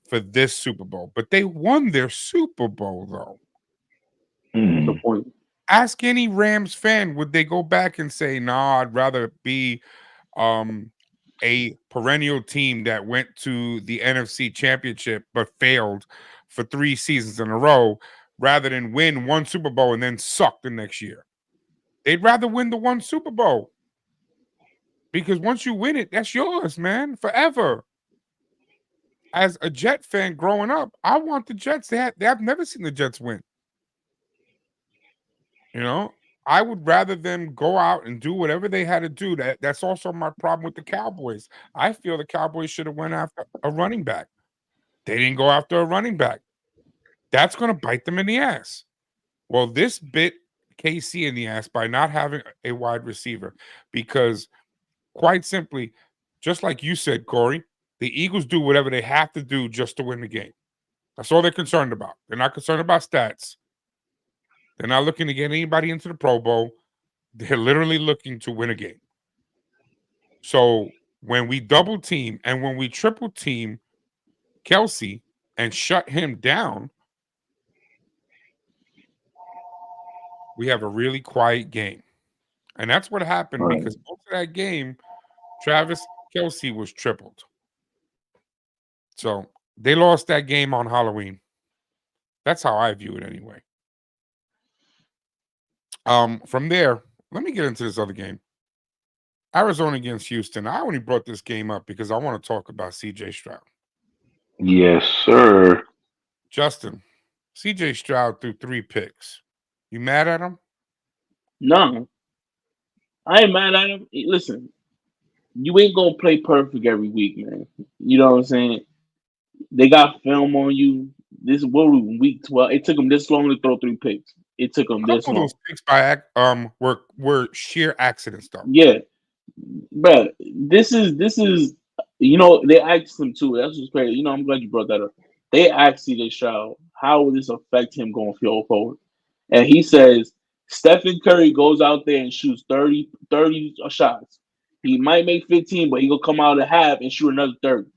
Speaker 1: for this Super Bowl. But they won their Super Bowl, though.
Speaker 4: What's the
Speaker 5: Mm.
Speaker 4: point?
Speaker 1: Ask any Rams fan, would they go back and say, "Nah, I'd rather be um, a perennial team that went to the NFC Championship but failed for 3 seasons in a row, rather than win one Super Bowl and then suck the next year." They'd rather win the one Super Bowl because once you win it, that's yours, man, forever. As a Jet fan growing up, I want the Jets. I've never seen the Jets win. You know, I would rather them go out and do whatever they had to do. That's also my problem with the Cowboys. I feel the Cowboys should have went after a running back. They didn't go after a running back. That's going to bite them in the ass. Well, this bit KC in the ass by not having a wide receiver because, quite simply, just like you said, Kory, the Eagles do whatever they have to do just to win the game. That's all they're concerned about. They're not concerned about stats. They're not looking to get anybody into the Pro Bowl. They're literally looking to win a game. So when we double team and when we triple team Kelsey and shut him down, we have a really quiet game. And that's what happened
Speaker 5: Right.
Speaker 1: because most of that game, Travis Kelsey was tripled. So they lost that game on Halloween. That's how I view it anyway. From there, let me get into this other game. Arizona against Houston. I only brought this game up because I want to talk about CJ Stroud.
Speaker 5: Yes, sir.
Speaker 1: Justin, CJ Stroud threw 3 picks. You mad at him?
Speaker 4: No, I ain't mad at him. Listen, you ain't gonna play perfect every week, man. You know what I'm saying? They got film on you. This what we week 12. It took them this long to throw 3 picks. It took them
Speaker 1: A
Speaker 4: this
Speaker 1: couple of
Speaker 4: long.
Speaker 1: those picks were sheer accidents though.
Speaker 4: Yeah, but this is they asked him too. That's what's crazy. I'm glad you brought that up. They asked CJ Stroud how will this affect him going forward, and he says Stephen Curry goes out there and shoots 30 shots. He might make 15, but he gonna come out of half and shoot another 30.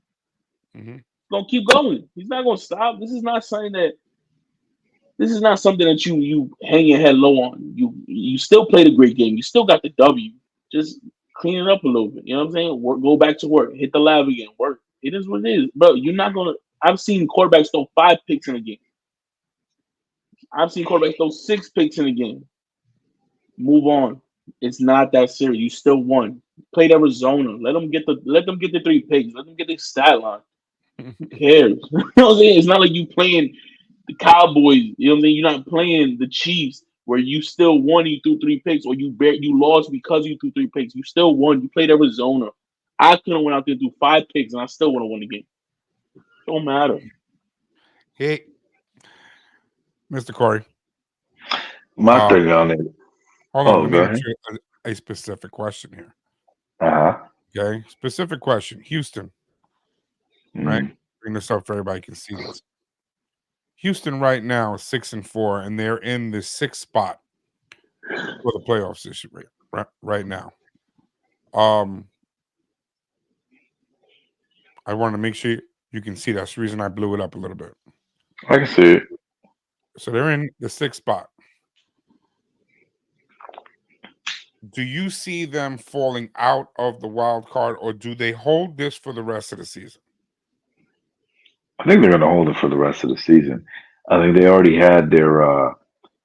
Speaker 1: Mhm.
Speaker 4: He's gonna keep going. He's not gonna stop. This is not something that you hang your head low on. You still played a great game. You still got the W. Just clean it up a little bit. You know what I'm saying? Go back to work. Hit the lab again. Work. It is what it is, bro. You're not gonna. I've seen quarterbacks throw 5 picks in a game. I've seen quarterbacks throw 6 picks in a game. Move on. It's not that serious. You still won. Played Arizona. Let them get the 3 picks. Let them get the stat line. Who cares? You know what I'm saying? It's not like you playing the Cowboys. You know what I'm saying? You're not playing the Chiefs where you still won. You threw 3 picks, or you lost because you threw 3 picks. You still won. You played Arizona. I could have went out there and threw 5 picks, and I still would have won the game. Don't matter.
Speaker 1: Hey, Mr. Corey.
Speaker 5: My
Speaker 1: Uh,
Speaker 5: thing on it.
Speaker 1: hold on.
Speaker 5: Oh,
Speaker 1: Let me
Speaker 5: go
Speaker 1: ask
Speaker 5: ahead.
Speaker 1: you a specific question here.
Speaker 5: Uh huh.
Speaker 1: Okay, specific question. Houston, right?
Speaker 5: Mm.
Speaker 1: Bring this up for everybody can see this. Houston right now is 6-4, and they're in the sixth spot for the playoffs this year, right now. Um, I want to make sure you can see. That's the reason I blew it up a little bit.
Speaker 5: I can see it.
Speaker 1: So they're in the sixth spot. do you see them falling out of the wild card, or do they hold this for the rest of the season?
Speaker 5: I think they're going to hold it for the rest of the season. I think they already had their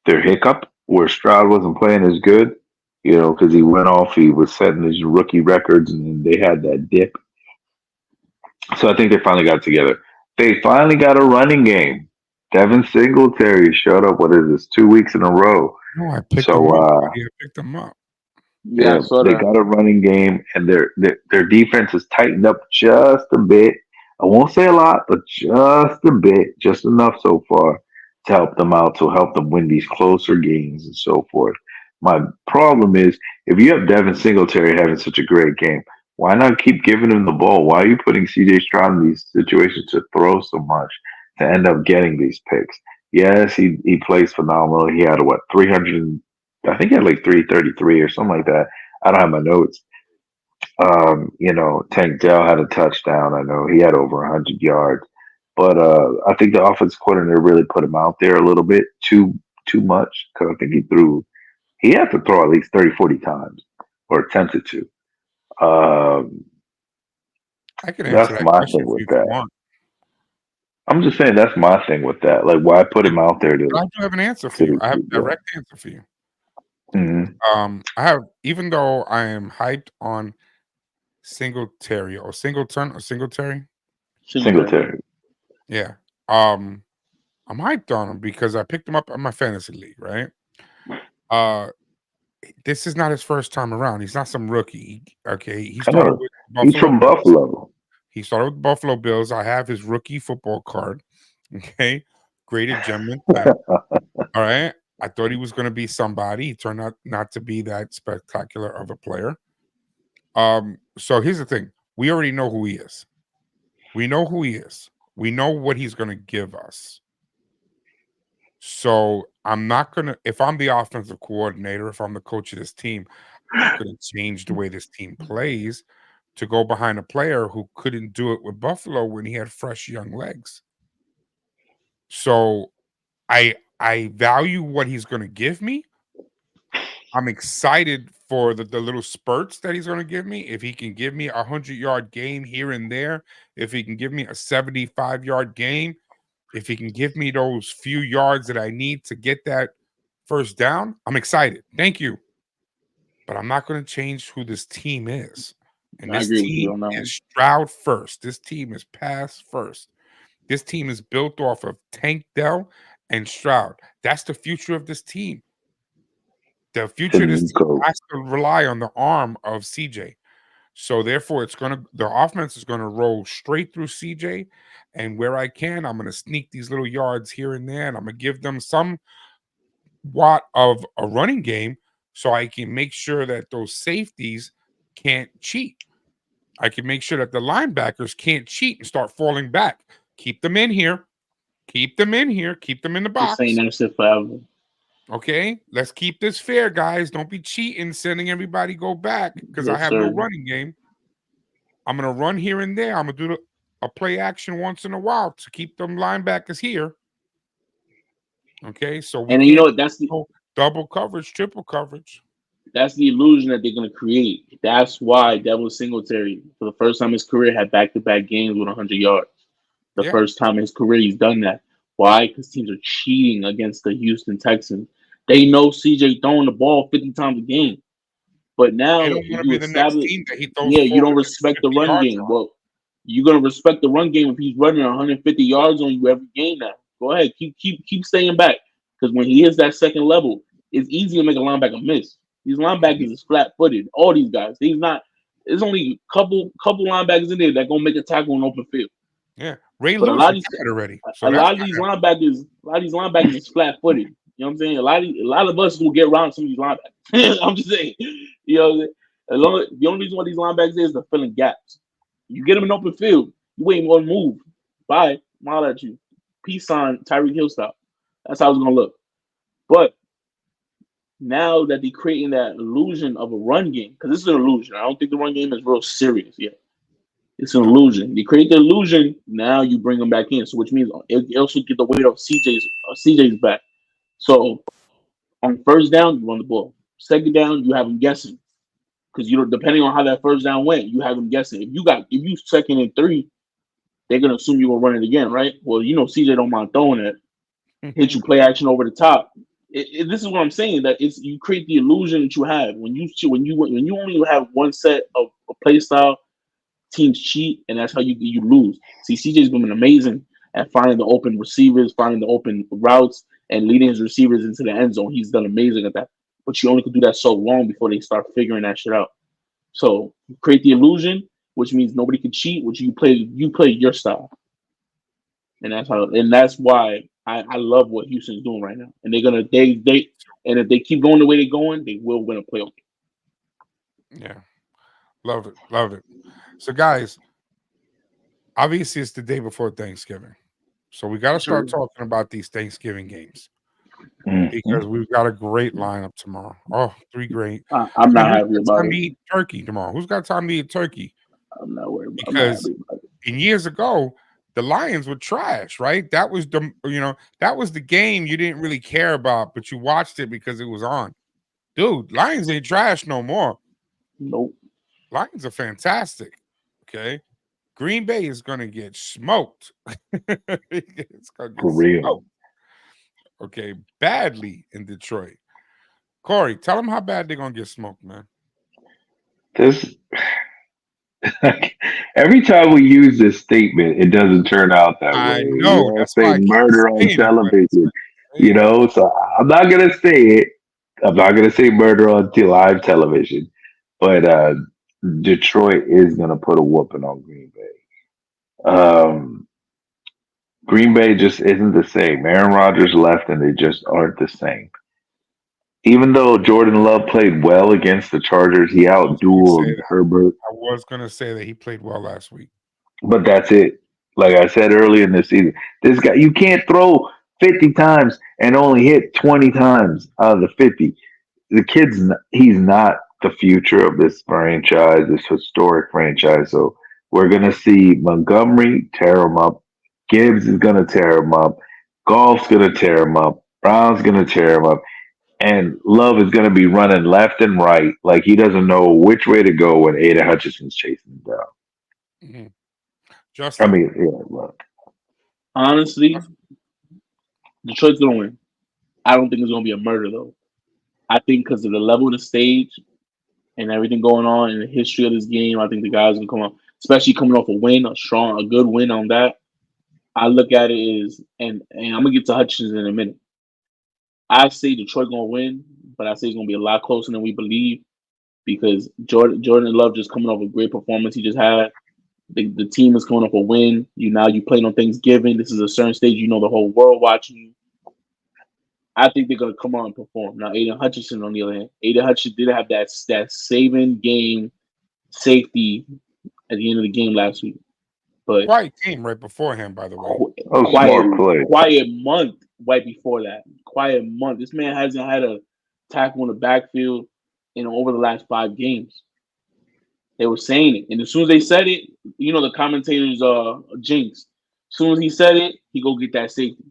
Speaker 5: hiccup where Stroud wasn't playing as good, because he went off, he was setting his rookie records, and then they had that dip. So I think they finally got it together. They finally got a running game. Devin Singletary showed up. What is this? 2 weeks in a row.
Speaker 1: No, I picked them
Speaker 5: So
Speaker 1: up. I picked them up.
Speaker 4: Yeah, I
Speaker 5: yeah,
Speaker 4: saw
Speaker 5: they
Speaker 4: that.
Speaker 5: got a running game, and their defense is tightened up just a bit. I won't say a lot, but just a bit, just enough so far to help them out, to help them win these closer games and so forth. My problem is if you have Devin Singletary having such a great game, why not keep giving him the ball? Why are you putting CJ Stroud in these situations to throw so much to end up getting these picks? Yes, he plays phenomenal. He had what 300. I think he had like 333 or something like that. I don't have my notes. Tank Dell had a touchdown. I know he had over 100 yards, but I think the offense coordinator really put him out there a little bit too much because I think he had to throw at least 30, 40 times or attempted to. Um,
Speaker 1: I can answer
Speaker 5: that's
Speaker 1: that
Speaker 5: my
Speaker 1: question
Speaker 5: thing
Speaker 1: for
Speaker 5: with
Speaker 1: you if you
Speaker 5: that.
Speaker 1: want.
Speaker 5: I'm just saying that's my thing with that. Like, why put him out there
Speaker 1: But
Speaker 5: to
Speaker 1: I do have an answer for you.
Speaker 5: to,
Speaker 1: I have
Speaker 5: to
Speaker 1: a direct answer for you.
Speaker 5: Mhm.
Speaker 1: I have, even though I am hyped on Singleton or Singletary.
Speaker 4: Singletary.
Speaker 5: Singletary.
Speaker 1: Yeah. Um, I'm hyped on him because I picked him up in my fantasy league, right? Uh, this is not his first time around. He's not some rookie. Okay, he
Speaker 5: I
Speaker 1: started
Speaker 5: know
Speaker 1: with
Speaker 5: he's
Speaker 1: Buffalo
Speaker 5: from
Speaker 1: Bills.
Speaker 5: Buffalo.
Speaker 1: He started with Buffalo Bills. I have his rookie football card. Okay, graded gem 10. All right. I thought he was going to be somebody. He turned out not to be that spectacular of a player. So here's the thing: we already know who he is. We know who he is. We know what he's going to give us. So I'm not gonna. If I'm the offensive coordinator, if I'm the coach of this team, I'm not going to change the way this team plays to go behind a player who couldn't do it with Buffalo when he had fresh young legs. So I value what he's going to give me. I'm excited for the little spurts that he's going to give me. If he can give me 100-yard game here and there, if he can give me a 75-yard game, if he can give me those few yards that I need to get that first down, I'm excited. Thank you. But I'm not going to change who this team is. And
Speaker 4: I
Speaker 1: this
Speaker 4: agree with
Speaker 1: team
Speaker 4: you on that
Speaker 1: is
Speaker 4: one.
Speaker 1: Stroud first. This team is pass first. This team is built off of Tank Dell and Stroud. That's the future of this team. The
Speaker 5: To
Speaker 1: future
Speaker 5: the
Speaker 1: of this
Speaker 5: new
Speaker 1: team
Speaker 5: coach.
Speaker 1: has to rely on the arm of CJ. So therefore, the offense is gonna roll straight through CJ, and where I can, I'm gonna sneak these little yards here and there, and I'm gonna give them some watt of a running game, so I can make sure that those safeties can't cheat. I can make sure that the linebackers can't cheat and start falling back. Keep them in here. Keep them in here. Keep them in the
Speaker 4: Been saying
Speaker 1: box.
Speaker 4: that shit forever.
Speaker 1: Okay, let's keep this fair, guys. Don't be cheating, sending everybody go back because I
Speaker 4: Yes,
Speaker 1: have no
Speaker 4: sir.
Speaker 1: running game. I'm gonna run here and there. I'm gonna do a play action once in a while to keep them linebackers here. Okay, so we
Speaker 4: And then you know
Speaker 1: can't
Speaker 4: what?
Speaker 1: go double coverage, triple coverage.
Speaker 4: That's the illusion that they're gonna create. That's why Devin Singletary, for the first time in his career, had back-to-back games with 100 yards. The
Speaker 1: Yeah,
Speaker 4: first time in his career he's done that. Why? Because teams are cheating against the Houston Texans. They know CJ throwing the ball 50 times a game. But
Speaker 1: they
Speaker 4: now,
Speaker 1: don't
Speaker 4: if
Speaker 1: want to
Speaker 4: you
Speaker 1: be the next
Speaker 4: establish,
Speaker 1: team that he throws
Speaker 4: yeah, you don't respect the
Speaker 1: 450
Speaker 4: run
Speaker 1: yards
Speaker 4: game.
Speaker 1: on.
Speaker 4: Well, you're gonna respect the run game if he's running 150 yards on you every game. Now, go ahead, keep staying back because when he hits that second level, it's easy to make a linebacker miss. These
Speaker 1: Mhm.
Speaker 4: linebackers is flat-footed. All these guys, he's not. There's only a couple linebackers in there that gonna make a tackle in open field.
Speaker 1: Yeah, Ray
Speaker 4: But a
Speaker 1: Lewis
Speaker 4: lot of these
Speaker 1: retired already, so
Speaker 4: a
Speaker 1: that's
Speaker 4: lot of
Speaker 1: not
Speaker 4: these
Speaker 1: happening.
Speaker 4: linebackers, is flat footed. You know what I'm saying? A lot of us will get around some of these linebackers. I'm just saying. You know, the only reason why these linebackers is they're filling gaps. You get them in open field, you ain't gonna move. Bye, smile at you. Peace sign, Tyreek Hill style. That's how it's gonna look. But now that they're creating that illusion of a run game, because this is an illusion. I don't think the run game is real serious yet. It's an
Speaker 1: No,
Speaker 4: illusion. You create the illusion, now you bring them back in. So which means it also get the weight of CJ's back. So on first down, you run the ball. Second down, you have them guessing because you know depending on how that first down went, you have them guessing. If you second and three, they're gonna assume you will run it again, right? Well, you know CJ don't mind throwing it, hit you play action over the top. This is what I'm saying that it's you create the illusion that you have when you only have one set of play style. Teams cheat, and that's how you lose. See, CJ's been amazing at finding the open receivers, finding the open routes, and leading his receivers into the end zone. He's done amazing at that. But you only can do that so long before they start figuring that shit out. So create the illusion, which means nobody can cheat, which you play your style. And that's why I love what Houston's doing right now. And they're gonna they and if they keep going the way they're going, they will win a playoff.
Speaker 1: Yeah, love it, love it. So, guys, obviously it's the day before Thanksgiving, so we got to start
Speaker 4: Sure.
Speaker 1: talking about these Thanksgiving games
Speaker 5: Mhm.
Speaker 1: because we've got a great lineup tomorrow. Oh, three great.
Speaker 4: I'm
Speaker 1: I mean,
Speaker 4: not
Speaker 1: who's
Speaker 4: happy
Speaker 1: got
Speaker 4: about
Speaker 1: time to
Speaker 4: it.
Speaker 1: eat turkey tomorrow? Who's got time to eat turkey?
Speaker 4: I'm not
Speaker 1: Because
Speaker 4: happy about it.
Speaker 1: in years ago, the Lions were trash, right? That was the game you didn't really care about, but you watched it because it was on. Dude, Lions ain't trash no more.
Speaker 4: Nope.
Speaker 1: Lions are fantastic. Okay. Green Bay is gonna get smoked. It's gonna get
Speaker 5: For real.
Speaker 1: smoked. Okay, badly in Detroit. Corey, tell them how bad they're gonna get smoked, man.
Speaker 5: This every time we use this statement, it doesn't turn out that way.
Speaker 1: I
Speaker 5: We
Speaker 1: know.
Speaker 5: all
Speaker 1: That's
Speaker 5: say
Speaker 1: why I keep
Speaker 5: murder on
Speaker 1: saying it, but it's
Speaker 5: television,
Speaker 1: crazy.
Speaker 5: so I'm not gonna say it. I'm not gonna say murder on live television, but Detroit is gonna put a whooping on Green Bay. Um, Green Bay just isn't the same. Aaron Rodgers left, and they just aren't the same. Even though Jordan Love played well against the Chargers, he
Speaker 1: I was gonna say
Speaker 5: outdueled
Speaker 1: that.
Speaker 5: Herbert.
Speaker 1: I was gonna say that he played well last week.
Speaker 5: But that's it. Like I said earlier in the season, this guy you can't throw 50 times and only hit 20 times out of the 50. He's not the future of this franchise, this historic franchise. So we're gonna see Montgomery tear him up. Gibbs is gonna tear him up. Golf's gonna tear him up. Brown's gonna tear him up. And Love is gonna be running left and right like he doesn't know which way to go when Ada Hutchinson's chasing him down.
Speaker 1: Mhm.
Speaker 5: I
Speaker 1: Justin,
Speaker 5: mean, yeah, look.
Speaker 4: Honestly, Detroit's gonna win. I don't think it's gonna be a murder though. I think because of the level of the stage and everything going on in the history of this game, I think the guys gonna come up, especially coming off a win, a good win on that. I look at it as, and I'm gonna get to Hutchinson in a minute. I say Detroit gonna win, but I say it's gonna be a lot closer than we believe because Jordan Love just coming off a great performance he just had. The team is coming off a win. You playing on Thanksgiving. This is a certain stage. You know the whole world watching you. I think they're gonna come out and perform. Now, Aiden Hutchinson on the other hand, Aiden Hutchinson did have that saving game safety at the end of the game last week, but
Speaker 1: quiet game right before him, by the way.
Speaker 5: Oh,
Speaker 4: quiet
Speaker 5: smart play.
Speaker 4: quiet month right before that. Quiet month. This man hasn't had a tackle in the backfield in over the last 5 games. They were saying it, and as soon as they said it, the commentators jinx. As soon as he said it, he go get that safety.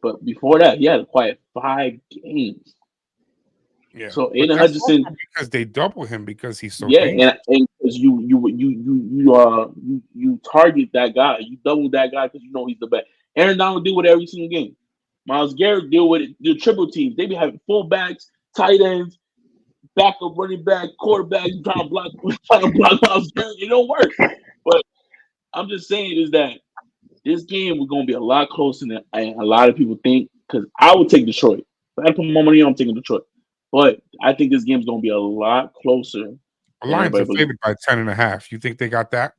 Speaker 4: But before that, he had a quiet 5 games.
Speaker 1: Yeah,
Speaker 4: So
Speaker 1: but
Speaker 4: Aiden
Speaker 1: that's
Speaker 4: Hutchinson,
Speaker 1: also because they double him because he's so
Speaker 4: yeah,
Speaker 1: dangerous.
Speaker 4: and because you target that guy, you double that guy because you know he's the best. Aaron Donald deal with it every single game. Miles Garrett deal with it. The triple teams. They be having fullbacks, tight ends, backup running back, quarterbacks trying to block, trying to block Miles Garrett. It don't work. But I'm just saying is that this game was going to be a lot closer than a lot of people think. Because I would take Detroit. If I had to put my money on, I'm taking Detroit. But I think this game's going to be a lot closer
Speaker 1: The
Speaker 4: than
Speaker 1: Lions
Speaker 4: everybody
Speaker 1: are
Speaker 4: believes.
Speaker 1: favored by 10.5. You think they got that?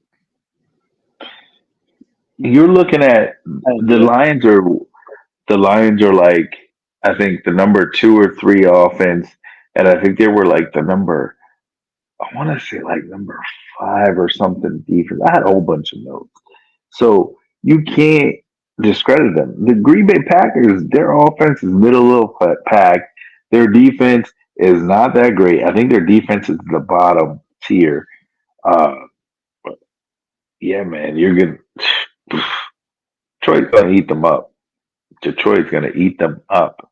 Speaker 5: You're looking at
Speaker 4: And
Speaker 5: the
Speaker 4: yeah,
Speaker 5: Lions are like I think the number 2 or 3 offense, and I think they were like the number I want to say like number 5 or something defense. I had a whole bunch of notes, so you can't discredit them. The Green Bay Packers, their offense is middle of the pack. Their defense is not that great. I think their defense is the bottom tier. Uh, yeah, man, you're gonna Detroit's gonna eat them up. Detroit's gonna eat them up.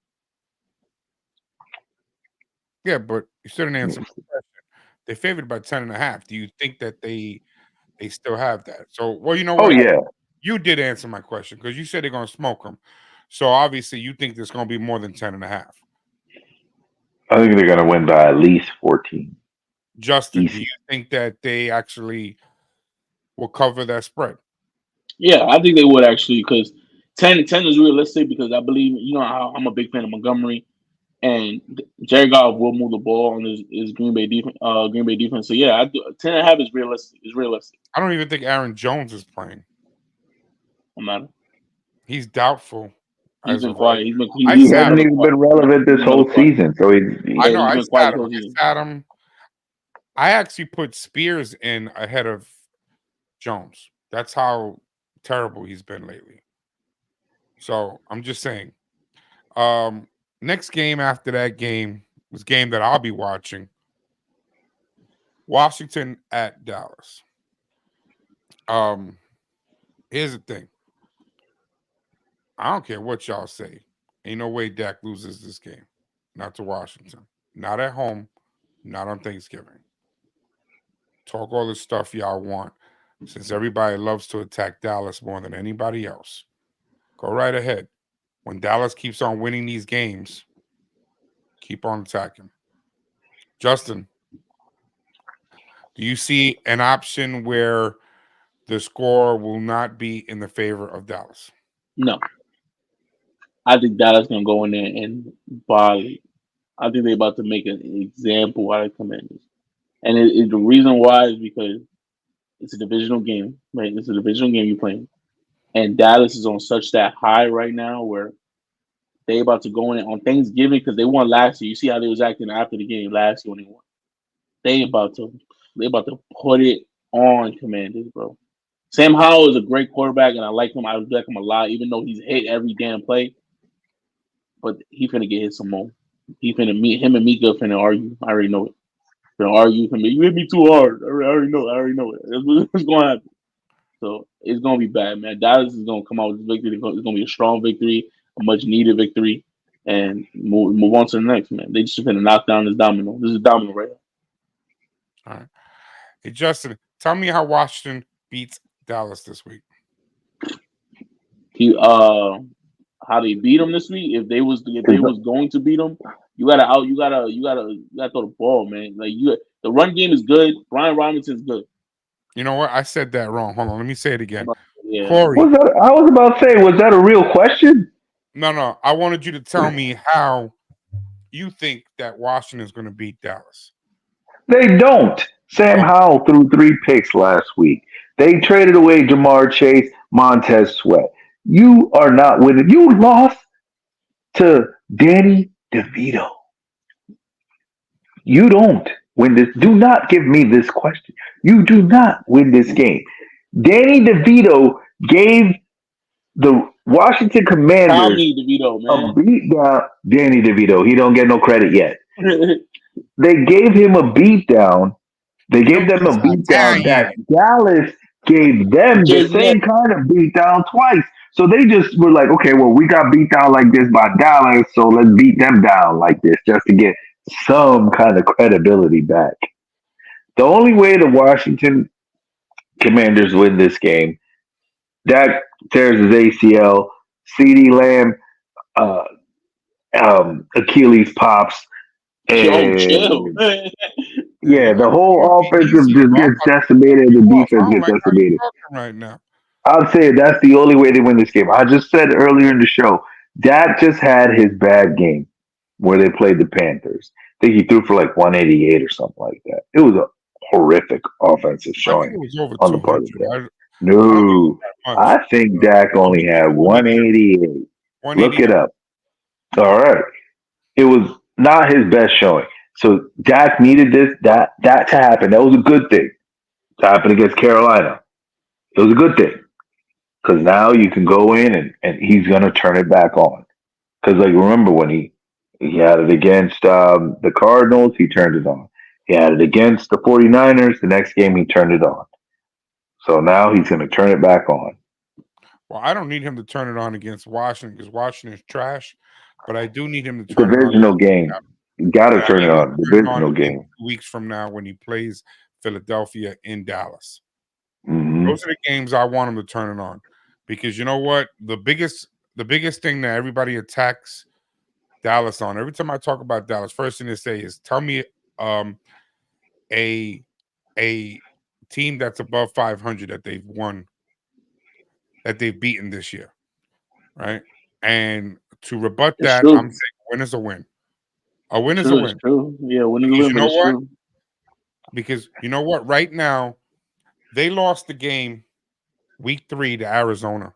Speaker 1: Yeah, but you still didn't answer my question. They favored by 10.5. Do you think that they still have that? So, well, you know
Speaker 5: Oh
Speaker 1: what?
Speaker 5: yeah,
Speaker 1: You did answer my question because you said they're going to smoke them. So obviously, you think there's going to be more than 10.5.
Speaker 5: I think they're gonna win by at least 14.
Speaker 1: Justin, do you
Speaker 5: Easy.
Speaker 1: think that they actually will cover that spread?
Speaker 4: Yeah, I think they would actually because 10 is realistic because I believe I'm a big fan of Montgomery and Jared Goff will move the ball on his Green Bay defense. Green Bay defense. So yeah, 10.5 is realistic. Is realistic.
Speaker 1: I don't even think Aaron Jones is playing.
Speaker 4: No matter.
Speaker 1: He's doubtful
Speaker 4: He's
Speaker 1: as
Speaker 4: been
Speaker 1: of right
Speaker 4: quiet.
Speaker 1: now. I
Speaker 5: He
Speaker 4: He's been
Speaker 1: sat
Speaker 5: hasn't
Speaker 1: him.
Speaker 4: really
Speaker 5: even
Speaker 4: quiet.
Speaker 5: been relevant this
Speaker 4: He's been really
Speaker 5: whole
Speaker 4: quiet.
Speaker 5: season. So
Speaker 1: I
Speaker 4: Yeah,
Speaker 1: know.
Speaker 4: he's
Speaker 1: I
Speaker 4: been quiet
Speaker 1: sat
Speaker 4: this
Speaker 1: him.
Speaker 4: whole
Speaker 1: I
Speaker 4: season.
Speaker 1: sat him. I actually put Spears in ahead of Jones. That's how terrible he's been lately. So I'm just saying. Um, Next game after that game was game that I'll be watching. Washington at Dallas. Um, Here's the thing. I don't care what y'all say. Ain't no way Dak loses this game. Not to Washington. Not at home. Not on Thanksgiving. Talk all the stuff y'all want. Since everybody loves to attack Dallas more than anybody else. Go right ahead. When Dallas keeps on winning these games, keep on attacking. Justin, do you see an option where the score will not be in the favor of Dallas?
Speaker 4: No, I think Dallas gonna go in there and volley. I think they're about to make an example out of Commanders, and the reason why is because it's a divisional game, right? It's a divisional game you're playing, and Dallas is on such that high right now where they about to go in on Thanksgiving because they won last year. You see how they was acting after the game last year when they won. They about to they about to put it on Commanders, bro. Sam Howell is a great quarterback, and I like him. I like him a lot, even though he's hit every damn play. But he finna get hit some more. He finna meet him and Mika finna argue. I already know it. Finna argue. You hit me too hard. I already know. I already know it. It's gonna happen. So it's gonna be bad, man. Dallas is gonna come out with this victory. It's gonna be a strong victory, a much needed victory, and move on to the next, man. They just finna knock down this domino. This is domino right now.
Speaker 1: All right. Hey, Justin, tell me how Washington beats Dallas this week.
Speaker 4: He how they beat them this week. If they was going to beat them, you gotta throw the ball, man. Like the run game is good. Brian Robinson's good.
Speaker 1: You know what? I said that wrong. Hold on. Let me say it again.
Speaker 4: Yeah.
Speaker 1: Corey,
Speaker 5: Was that? I was about to say, was that a real question?
Speaker 1: no. I wanted you to tell me how you think that Washington is going to beat Dallas.
Speaker 5: They don't. Sam
Speaker 1: Okay.
Speaker 5: Howell threw 3 picks last week. They traded away Jamar Chase, Montez Sweat. You are not winning. You lost to Danny DeVito. You don't win this. Do not give me this question. You do not win this game. Danny DeVito gave the Washington Commanders
Speaker 4: Tommy DeVito,
Speaker 5: a
Speaker 4: man.
Speaker 5: beat down. Danny DeVito, he don't get no credit yet. They gave him a beat down. They
Speaker 1: You know
Speaker 5: gave them
Speaker 1: he's
Speaker 5: a beat down
Speaker 1: Italian.
Speaker 5: that Dallas gave them the
Speaker 4: Jason, yeah.
Speaker 5: same kind of beat down twice. So they just were like, okay, well, we got beat down like this by Dallas, so let's beat them down like this just to get some kind of credibility back. The only way the Washington Commanders win this game, Dak tears his ACL, CD Lamb, uh, Achilles pops,
Speaker 4: Yo, chill.
Speaker 5: and
Speaker 1: Yeah,
Speaker 5: yeah, the
Speaker 1: you're
Speaker 5: whole
Speaker 1: be
Speaker 5: offensive
Speaker 1: easy,
Speaker 5: just
Speaker 1: bro. I'm
Speaker 5: gets
Speaker 1: about to cut
Speaker 5: decimated and
Speaker 1: you
Speaker 5: the
Speaker 1: off. I
Speaker 5: defense
Speaker 1: don't
Speaker 5: gets
Speaker 1: like how you're
Speaker 5: decimated.
Speaker 1: talking right now.
Speaker 5: I'd say that's the only way they win this game. I just said earlier in the show, Dak just had his bad game where they played the Panthers. I think he threw for like 188 or something like that. It was a horrific offensive
Speaker 1: I think
Speaker 5: showing
Speaker 1: it was over
Speaker 5: on the
Speaker 1: 200.
Speaker 5: part of Dak.
Speaker 1: I don't think it
Speaker 5: No,
Speaker 1: was that much.
Speaker 5: I think Dak
Speaker 1: Let me
Speaker 5: only
Speaker 1: see.
Speaker 5: had
Speaker 1: What he do?
Speaker 5: 188. Look
Speaker 1: 189.
Speaker 5: it up. All right. It was not his best showing. So Dak needed that to happen. That was a good thing to happen against Carolina. It was a good thing because now you can go in and he's gonna turn it back on. Because like remember when he had it against the Cardinals, he turned it on. He had it against the 49ers. The next game he turned it on. So now he's gonna turn it back on.
Speaker 1: Well, I don't need him to turn it on against Washington because Washington is trash, but I do need him to turn it on.
Speaker 5: Divisional game. Got to
Speaker 1: And I
Speaker 5: turn it
Speaker 1: need him
Speaker 5: on.
Speaker 1: to turn it on
Speaker 5: Divisional
Speaker 1: in
Speaker 5: game.
Speaker 1: 2 weeks from now when he plays Philadelphia in Dallas.
Speaker 5: Hmm.
Speaker 1: Those are the games I want him to turn it on, because you know what? The biggest thing that everybody attacks Dallas on, every time I talk about Dallas, first thing they say is, tell me um a a team that's above 500 that they've won, that they've beaten this year, right? And to rebut
Speaker 4: It's
Speaker 1: that, I'm
Speaker 4: true.
Speaker 1: saying a win is a win. A win is a
Speaker 4: True. It's
Speaker 1: win.
Speaker 4: true. Yeah, win is a
Speaker 1: Because
Speaker 4: win,
Speaker 1: you
Speaker 4: but
Speaker 1: know
Speaker 4: it's
Speaker 1: what?
Speaker 4: true.
Speaker 1: Because you know what? Right now, they lost the game week 3 to Arizona.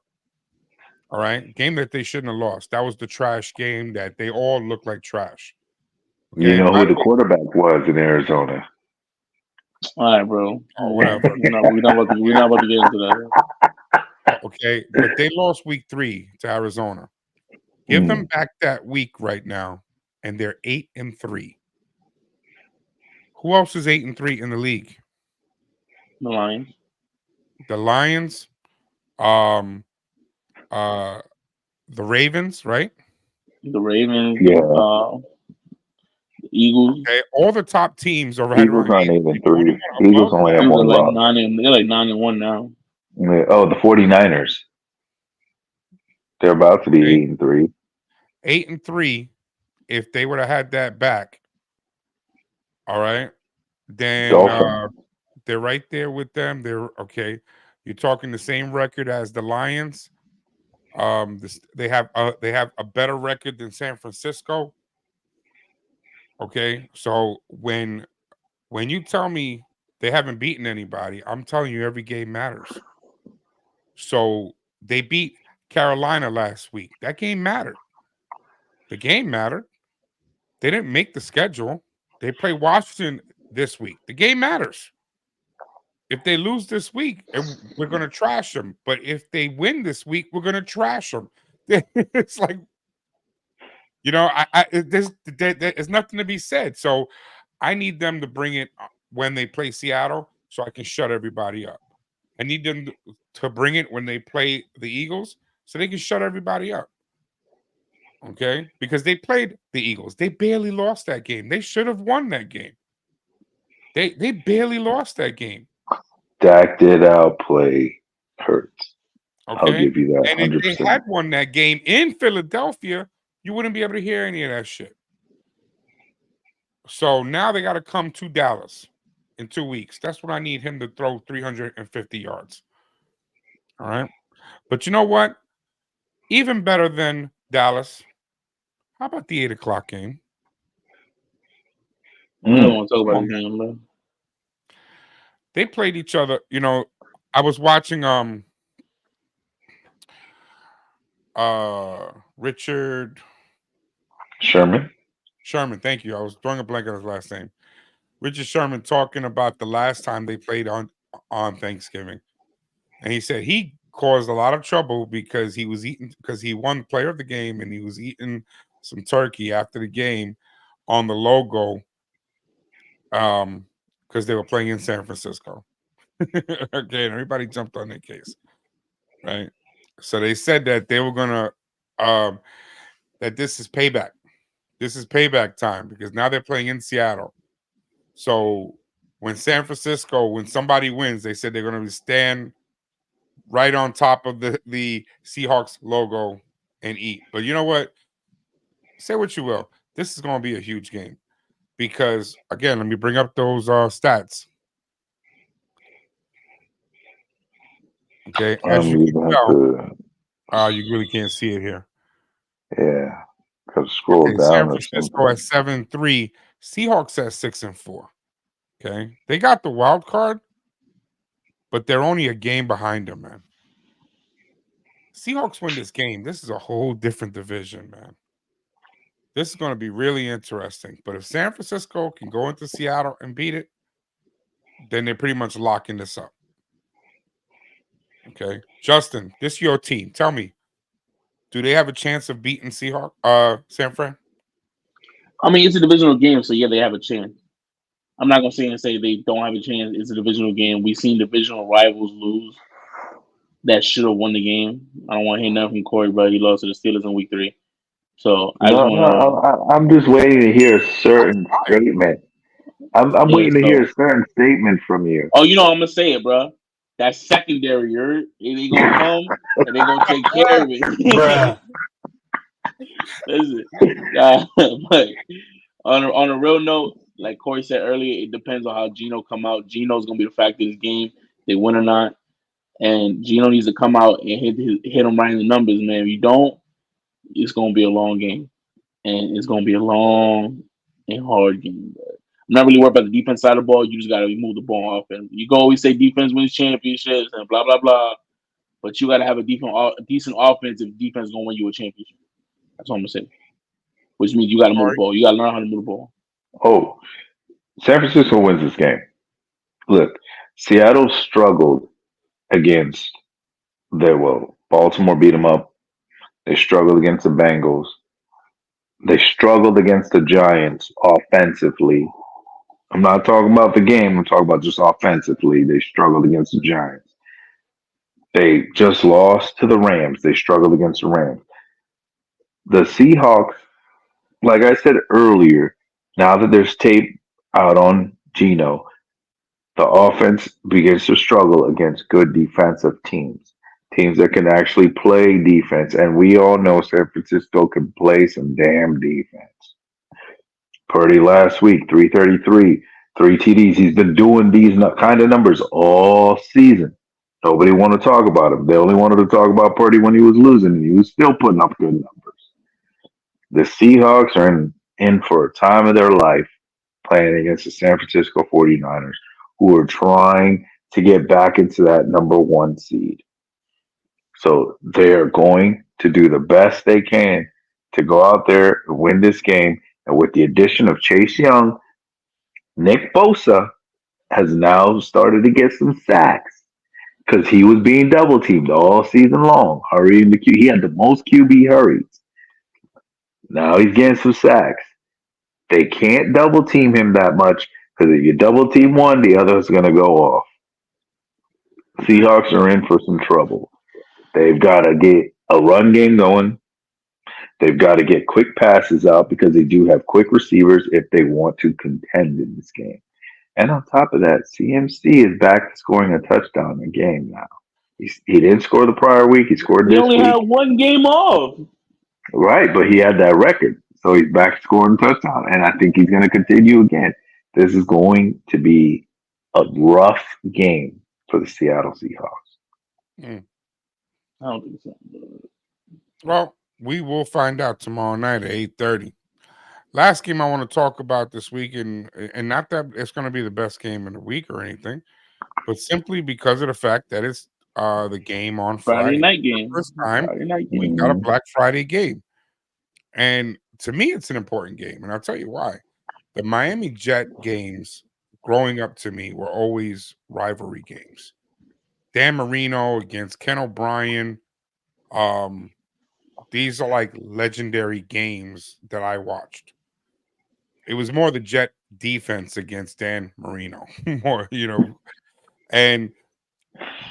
Speaker 1: All right. Game that they shouldn't have lost. That was the trash game that they all look like trash.
Speaker 5: You
Speaker 1: Okay.
Speaker 5: know
Speaker 1: By
Speaker 5: who
Speaker 1: the
Speaker 5: the
Speaker 1: way,
Speaker 5: quarterback was in Arizona?
Speaker 4: All right, bro.
Speaker 1: oh, whatever.
Speaker 4: We're not about to get into that.
Speaker 1: Okay. But they lost week 3 to Arizona. Give them
Speaker 5: Mm.
Speaker 1: back that week right now, and they're 8-3. Who else is 8-3 in the league?
Speaker 4: The Lions,
Speaker 1: The Lions, um, uh, the Ravens, right?
Speaker 4: the Ravens,
Speaker 5: Yeah,
Speaker 4: the Eagles.
Speaker 1: Okay. All the top teams are right
Speaker 5: Eagles
Speaker 1: around
Speaker 5: aren't
Speaker 1: 8-3.
Speaker 5: even
Speaker 1: The only
Speaker 5: three.
Speaker 1: one
Speaker 5: Eagles
Speaker 1: above
Speaker 5: only have
Speaker 1: that,
Speaker 4: Eagles are
Speaker 5: one
Speaker 4: like
Speaker 5: loss.
Speaker 4: 9 and they're like 9-1 now.
Speaker 5: Yeah. Oh, the 49ers. They're about to be
Speaker 1: okay,
Speaker 5: 8-3.
Speaker 1: 8-3. If they would have had that back, all right, then
Speaker 5: Dolphins.
Speaker 1: they're right there with them. They're okay. You're talking the same record as the Lions. They have a better record than San Francisco. Okay, so when you tell me they haven't beaten anybody, I'm telling you every game matters. So they beat Carolina last week. That game mattered. The game mattered. They didn't make the schedule. They play Washington this week. The game matters. If they lose this week, we're going to trash them. But if they win this week, we're going to trash them. It's like, there's nothing to be said. So I need them to bring it when they play Seattle, so I can shut everybody up. I need them to bring it when they play the Eagles, so they can shut everybody up. Okay, because they played the Eagles. They barely lost that game. They should have won that game. They barely lost that game.
Speaker 5: Dak did outplay Hurts. I'll
Speaker 1: Okay.
Speaker 5: give you that
Speaker 1: And if they
Speaker 5: 100%.
Speaker 1: had won that game in Philadelphia, you wouldn't be able to hear any of that shit. So now they got to come to Dallas in 2 weeks. That's when I need him to throw 350 yards. All right. But you know what? Even better than Dallas. How about the 8 o'clock game?
Speaker 4: I don't
Speaker 5: Mm.
Speaker 4: want to talk
Speaker 1: Come
Speaker 4: about
Speaker 1: on,
Speaker 4: this
Speaker 1: man.
Speaker 4: game, bro.
Speaker 1: They played each other. I was watching Richard
Speaker 5: Sherman.
Speaker 1: Sherman. Thank you. I was drawing a blank on his last name. Richard Sherman talking about the last time they played on Thanksgiving, and he said he caused a lot of trouble because he won player of the game, and he was eating some turkey after the game on the logo, because they were playing in San Francisco. Okay, and everybody jumped on their case, right? So they said that they were gonna that this is payback. This is payback time because now they're playing in Seattle. So when somebody wins, they said they're going to stand right on top of the Seahawks logo and eat. But you know what? Say what you will. This is going to be a huge game because again, let me bring up those stats. Okay, as you
Speaker 5: You
Speaker 1: can
Speaker 5: have
Speaker 1: tell,
Speaker 5: to,
Speaker 1: you really can't see it here.
Speaker 5: yeah, have to scroll
Speaker 1: Okay, San
Speaker 5: down or
Speaker 1: Francisco
Speaker 5: something.
Speaker 1: at 7-3, Seahawks at 6-4. Okay, they got the wild card, but they're only a game behind them, man. Seahawks win this game. This is a whole different division, man. This is going to be really interesting. But if San Francisco can go into Seattle and beat it, then they're pretty much locking this up. Okay, Justin, this is your team. Tell me, do they have a chance of beating San Fran?
Speaker 4: I mean, it's a divisional game, so yeah, they have a chance. I'm not gonna say and say they don't have a chance. It's a divisional game. We've seen divisional rivals lose that should have won the game. I don't want to hear nothing from Kory, but he lost to the Steelers in week 3. So I just
Speaker 5: No,
Speaker 4: want to.
Speaker 5: no, I'm just waiting to hear a certain statement. I'm
Speaker 4: Yeah.
Speaker 5: waiting to hear
Speaker 4: So
Speaker 5: a certain statement from you.
Speaker 4: oh, I'm gonna say it, bro. That's secondary. They gonna come and they gonna take care of it.
Speaker 3: Bruh.
Speaker 4: Listen, nah, but on a real note, like Corey said earlier, it depends on how Gino come out. Gino's gonna be the factor of this game. They win or not, and Gino needs to come out and hit them right in the numbers, man. If you don't, it's gonna be a long game, and it's gonna be a long and hard game. But I'm not really worried about the defense side of the ball. You just gotta move the ball off, and you can always say defense wins championships and blah blah blah. But you gotta have a decent offense if defense is gonna win you a championship. That's what I'm gonna say. Which means you gotta move the
Speaker 1: Sorry.
Speaker 4: ball. You gotta learn how to move the ball.
Speaker 5: Oh, San Francisco wins this game. Look, Seattle struggled against Baltimore beat them up. They struggled against the Bengals. They struggled against the Giants offensively. I'm not talking about the game. I'm talking about just offensively. They struggled against the Giants. They just lost to the Rams. They struggled against the Rams. The Seahawks, like I said earlier, now that there's tape out on Geno, the offense begins to struggle against good defensive teams. Teams that can actually play defense. And we all know San Francisco can play some damn defense. Purdy last week, 333, three TDs. He's been doing these kind of numbers all season. Nobody wanted to talk about him. They only wanted to talk about Purdy when he was losing, and he was still putting up good numbers. The Seahawks are in for a time of their life playing against the San Francisco 49ers, who are trying to get back into that number one seed. So they are going to do the best they can to go out there and win this game. And with the addition of Chase Young, Nick Bosa has now started to get some sacks because he was being double teamed all season long, hurrying the Q. He had the most QB hurries. Now he's getting some sacks. They can't double team him that much because if you double team one, the other is going to go off. Seahawks are in for some trouble. They've got to get a run game going. They've got to get quick passes out because they do have quick receivers if they want to contend in this game. And on top of that, CMC is back to scoring a touchdown a game now. He didn't score the prior week. He scored
Speaker 4: He
Speaker 5: this
Speaker 4: only had
Speaker 5: week.
Speaker 4: one game off.
Speaker 5: Right, but he had that record. So he's back scoring touchdown. And I think he's going to continue again. This is going to be a rough game for the Seattle Seahawks.
Speaker 1: Mm.
Speaker 4: I don't think so.
Speaker 1: Well, we will find out tomorrow night at 8:30. Last game I want to talk about this week, and not that it's going to be the best game in the week or anything, but simply because of the fact that it's the game on
Speaker 4: Friday
Speaker 1: Friday.
Speaker 4: night
Speaker 1: For the
Speaker 4: game.
Speaker 1: first time,
Speaker 4: Friday night
Speaker 1: we
Speaker 4: game.
Speaker 1: got a
Speaker 5: Mhm.
Speaker 1: Black Friday game. And to me, it's an important game. And I'll tell you why. The Miami Jet games growing up to me were always rivalry games. Dan Marino against Ken O'Brien. Um, these are like legendary games that I watched. It was more the Jet defense against Dan Marino, more, And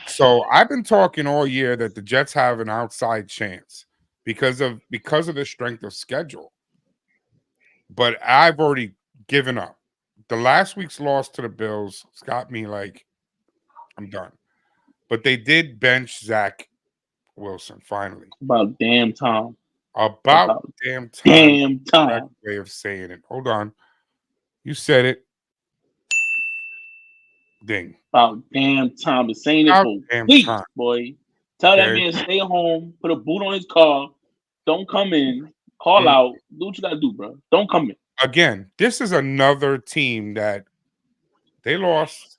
Speaker 1: so I've been talking all year that the Jets have an outside chance because of the strength of schedule. But I've already given up. The last week's loss to the Bills got me like, I'm done. But they did bench Zach Wilson finally.
Speaker 4: About damn time.
Speaker 1: About
Speaker 4: About
Speaker 1: damn time.
Speaker 4: damn
Speaker 1: Correct
Speaker 4: time.
Speaker 1: way of saying it. Hold on. You said it. Ding.
Speaker 4: About damn time. Been saying it
Speaker 1: About
Speaker 4: for
Speaker 1: damn
Speaker 4: weeks,
Speaker 1: time.
Speaker 4: boy. Tell that
Speaker 1: Okay.
Speaker 4: man stay home. Put a boot on his car. Don't come in. Call
Speaker 1: Mm.
Speaker 4: out. Do what you gotta do, bro. Don't come in.
Speaker 1: Again, this is another team that they lost,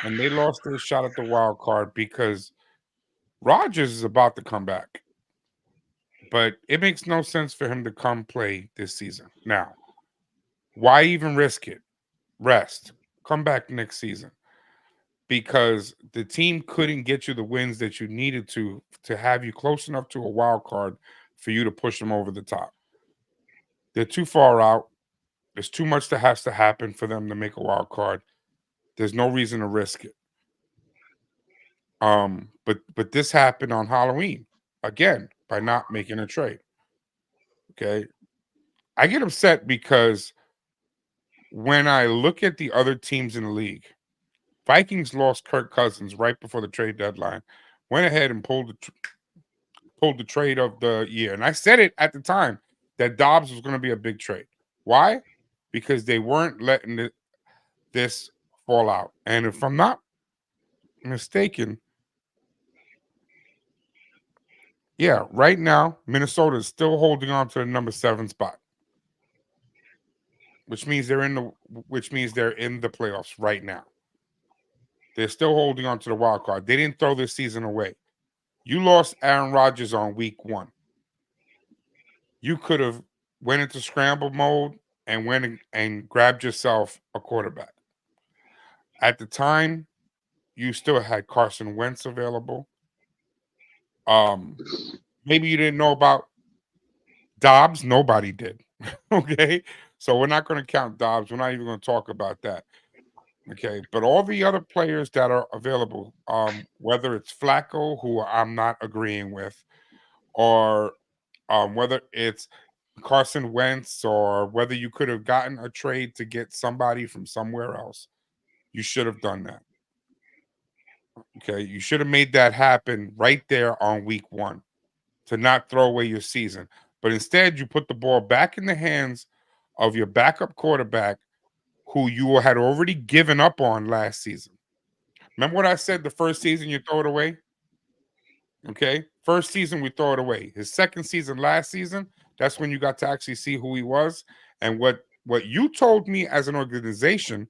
Speaker 1: and they lost their shot at the wild card because Rodgers is about to come back. But it makes no sense for him to come play this season. Now, why even risk it? Rest. Come back next season. Because the team couldn't get you the wins that you needed to have you close enough to a wild card for you to push them over the top. They're too far out. There's too much that has to happen for them to make a wild card. There's no reason to risk it. But this happened on Halloween again by not making a trade. Okay. I get upset because when I look at the other teams in the league, Vikings lost Kirk Cousins right before the trade deadline, went ahead and pulled the trade of the year. And I said it at the time that Dobbs was going to be a big trade. Why? Because they weren't letting this fall out. And if I'm not mistaken, yeah, right now Minnesota is still holding on to the number 7 spot, which means they're in the playoffs right now. They're still holding on to the wild card. They didn't throw this season away. You lost Aaron Rodgers on week 1. You could have went into scramble mode and and grabbed yourself a quarterback. At the time, you still had Carson Wentz available. Um, maybe you didn't know about Dobbs. Nobody did. Okay, so we're not going to count Dobbs. We're not even going to talk about that. Okay, but all the other players that are available, whether it's Flacco, who I'm not agreeing with, or whether it's Carson Wentz, or whether you could have gotten a trade to get somebody from somewhere else, you should have done that. Okay, you should have made that happen right there on week 1 to not throw away your season. But instead, you put the ball back in the hands of your backup quarterback who you had already given up on last season. Remember what I said the first season you throw it away? Okay. First season we throw it away. His second season, last season, that's when you got to actually see who he was. And what you told me as an organization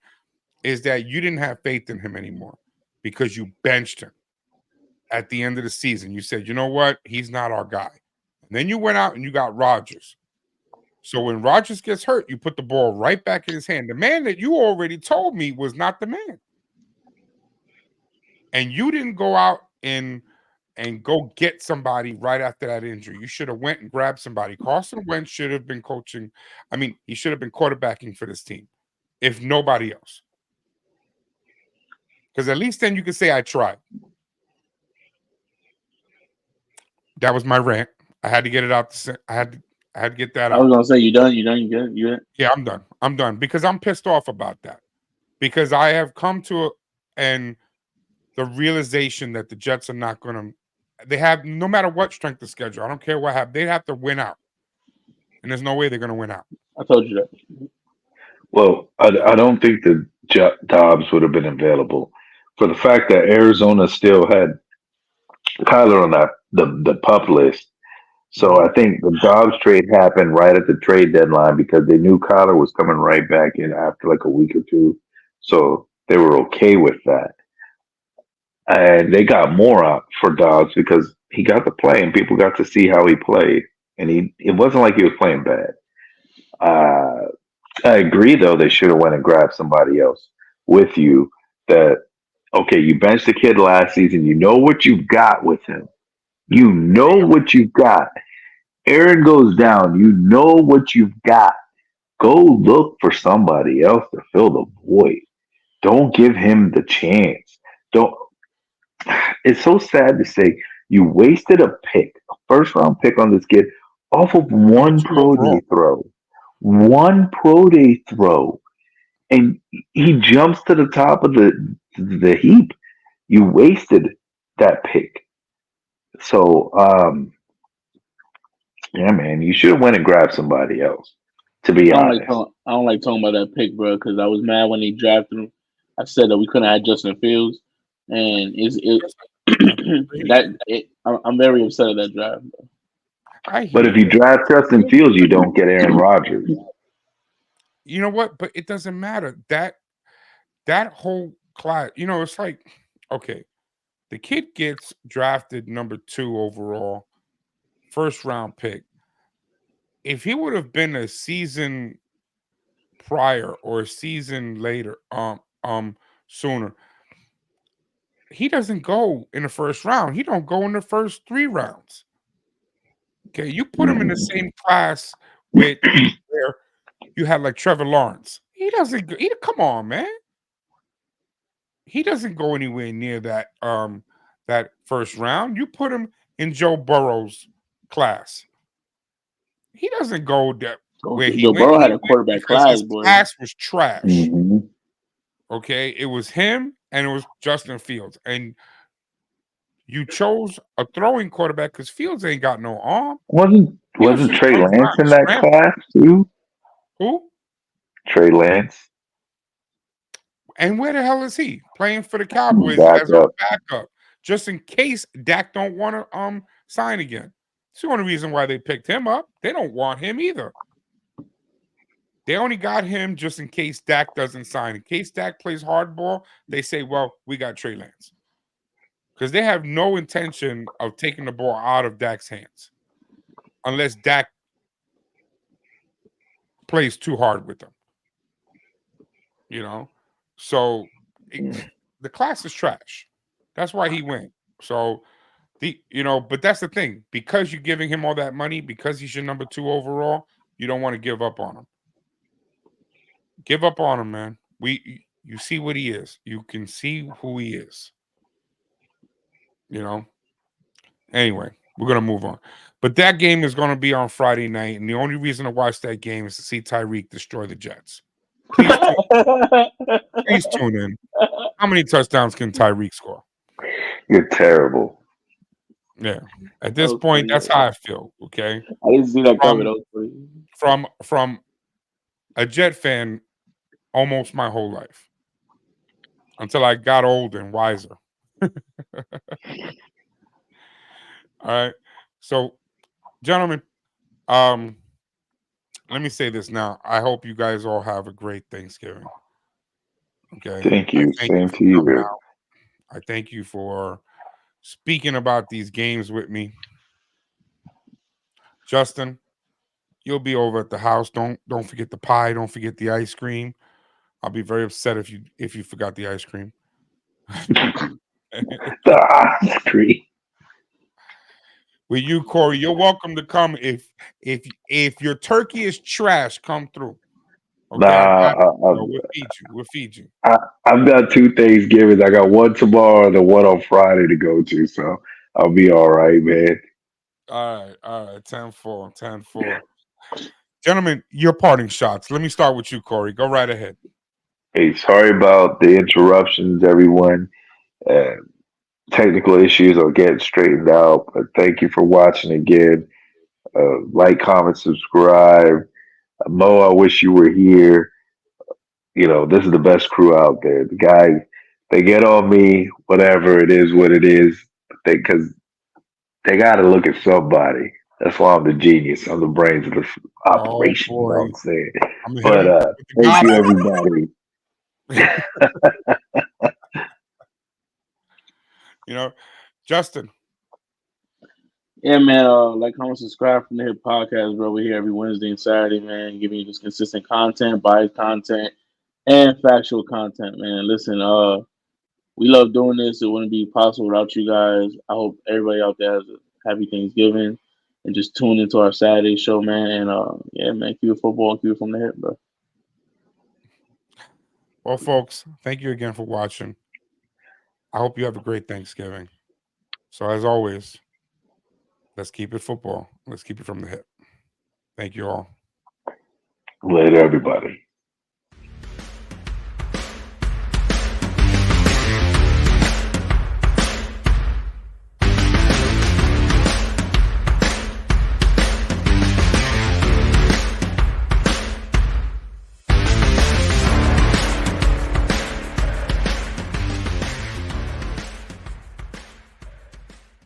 Speaker 1: is that you didn't have faith in him anymore because you benched him at the end of the season. You said, you know what? He's not our guy. And then you went out and you got Rodgers. So when Rodgers gets hurt, you put the ball right back in his hand. The man that you already told me was not the man. And you didn't go out and go get somebody right after that injury. You should have went and grabbed somebody. Carson Wentz should have been coaching. I mean, he should have been quarterbacking for this team, if nobody else. Because at least then you could say I tried. That was my rant. I had to get it out. I had to get that
Speaker 4: I was
Speaker 1: out.
Speaker 4: gonna say you done, you done, you good, you good.
Speaker 1: Yeah, I'm done. I'm done because I'm pissed off about that. Because I have come to and the realization that the Jets are not going to. They have no matter what strength of schedule. I don't care what happens. They have to win out, and there's no way they're going to win out.
Speaker 4: I told you that.
Speaker 5: Well, I don't think that Dobbs would have been available for the fact that Arizona still had Kyler on the pup list. So
Speaker 1: Mhm.
Speaker 5: I think the Dobbs trade happened right at the trade deadline because they knew Kyler was coming right back in after like a week or two. So they were okay with that. And they got more out for Dobbs because he got to play and people got to see how he played. And it wasn't like he was playing bad. Uh, I agree though they should have went and grabbed somebody else with you that okay, you benched the kid last season, you know what you've got with him. You know what you've got. Aaron goes down, you know what you've got. Go look for somebody else to fill the void. Don't give him the chance. Don't It's so sad to say you wasted a pick, a first round pick on this kid off of
Speaker 1: Number
Speaker 5: one
Speaker 1: 2
Speaker 5: pro day
Speaker 1: overall.
Speaker 5: throw. One pro day throw. And he jumps to the top of the heap. You wasted that pick. So yeah, man, you should have went and grabbed somebody else, to be honest.
Speaker 4: I don't like talking about that pick, bro, because I was mad when they drafted him. I said that we couldn't have Justin Fields, and
Speaker 1: Just like Brady.
Speaker 4: I'm very upset at that draft. Bro.
Speaker 1: I
Speaker 5: But
Speaker 1: hear
Speaker 5: if you
Speaker 1: you.
Speaker 5: draft Justin Fields, you don't get Aaron Rodgers.
Speaker 1: You know what? But it doesn't matter. That whole class. It's like okay, the kid gets drafted number 2 overall, first round pick. If he would have been a season prior or a season later, sooner, he doesn't go in the first round. He don't go in the first 3 rounds. Okay, you put him in the
Speaker 5: Mhm.
Speaker 1: same class with where you had like Trevor Lawrence. He doesn't. Come on, man. He doesn't go anywhere near that first round. You put him in Joe Burrow's class. He doesn't go that where
Speaker 4: Okay,
Speaker 1: he
Speaker 4: Joe
Speaker 1: went.
Speaker 4: Burrow
Speaker 1: He
Speaker 4: had a
Speaker 1: went
Speaker 4: quarterback
Speaker 1: because
Speaker 4: class,
Speaker 1: his
Speaker 4: boy.
Speaker 1: class was trash.
Speaker 5: hmm
Speaker 1: Okay, it was him and it was Justin Fields, and you chose a throwing quarterback because Fields ain't got no arm. Fields
Speaker 5: Wasn't
Speaker 1: just
Speaker 5: Trey
Speaker 1: runs
Speaker 5: Lance
Speaker 1: around
Speaker 5: in that
Speaker 1: scrambling.
Speaker 5: class too?
Speaker 1: Who?
Speaker 5: Trey Lance,
Speaker 1: And where the hell is he playing for the Cowboys as a
Speaker 5: backup.
Speaker 1: backup, just in case Dak don't want to sign again? It's the only reason why they picked him up. They don't want him either. They only got him just in case Dak doesn't sign. In case Dak plays hardball, they say, "Well, we got Trey Lance," because they have no intention of taking the ball out of Dak's hands unless Dak plays too hard with them. You know, so the class is trash. That's why he went. So but that's the thing. Because you're giving him all that money, because he's your number 2 overall, you don't want to give up on him. Give up on him, man. You see what he is. You can see who he is. You know. Anyway, we're gonna move on. But that game is gonna be on Friday night, and the only reason to watch that game is to see Tyreek destroy the Jets. Please tune, please tune in. How many touchdowns can Tyreek score?
Speaker 5: You're terrible.
Speaker 1: Yeah. At
Speaker 4: That
Speaker 1: this
Speaker 4: was
Speaker 1: point,
Speaker 4: funny,
Speaker 1: that's
Speaker 4: man.
Speaker 1: how I feel. Okay.
Speaker 4: I didn't see that coming.
Speaker 1: From
Speaker 4: That was funny.
Speaker 1: from a Jet fan almost my whole life until I got older and wiser. All right. So, gentlemen, um, let me say this now. I hope you guys all have a great Thanksgiving. Okay.
Speaker 5: Thank
Speaker 1: I
Speaker 5: you.
Speaker 1: thank you
Speaker 5: Same
Speaker 1: for
Speaker 5: to
Speaker 1: coming
Speaker 5: you.
Speaker 1: out. I thank you for speaking about these games with me. Justin, you'll be over at the house. Don't forget the pie. Don't forget the ice cream. I'll be very upset if you forgot the ice cream.
Speaker 5: The screen.
Speaker 1: With you, Kory, you're welcome to come. If your turkey is trash, come through. Okay, I
Speaker 5: Nah,
Speaker 1: got you. Bro. We'll feed you. We'll feed you.
Speaker 5: I've got 2 Thanksgivings. I got one tomorrow and then one on Friday to go to, so I'll be all right, man.
Speaker 1: All right. 10-4, 10-4. Gentlemen, your parting shots. Let me start with you, Kory. Go right ahead.
Speaker 5: Hey, sorry about the interruptions, everyone. Uh, Technical issues are getting straightened out, but thank you for watching again. Like, comment, subscribe. Mo, I wish you were here. This is the best crew out there. The guys, they get on me, whatever it is, what it is, because they got to look at somebody. That's why I'm the genius. I'm the brains of the
Speaker 1: Oh
Speaker 5: operation. You know what
Speaker 1: boy.
Speaker 5: I'm saying?
Speaker 1: I'm gonna hit
Speaker 5: But
Speaker 1: him with the
Speaker 5: thank you,
Speaker 1: gospel.
Speaker 5: everybody.
Speaker 1: You know, Justin.
Speaker 4: Yeah, man. Like, comment, subscribe from the Hip Podcast, bro. We're here every Wednesday and Saturday, man, giving you just consistent content, biased content, and factual content, man. Listen, we love doing this. It wouldn't be possible without you guys. I hope everybody out there has a happy Thanksgiving and just tune into our Saturday show, man. And yeah, man, keep it football and keep it from the hip, bro.
Speaker 1: Well, folks, thank you again for watching. I hope you have a great Thanksgiving. So, as always, let's keep it football. Let's keep it from the hip. Thank you all.
Speaker 5: Later, everybody.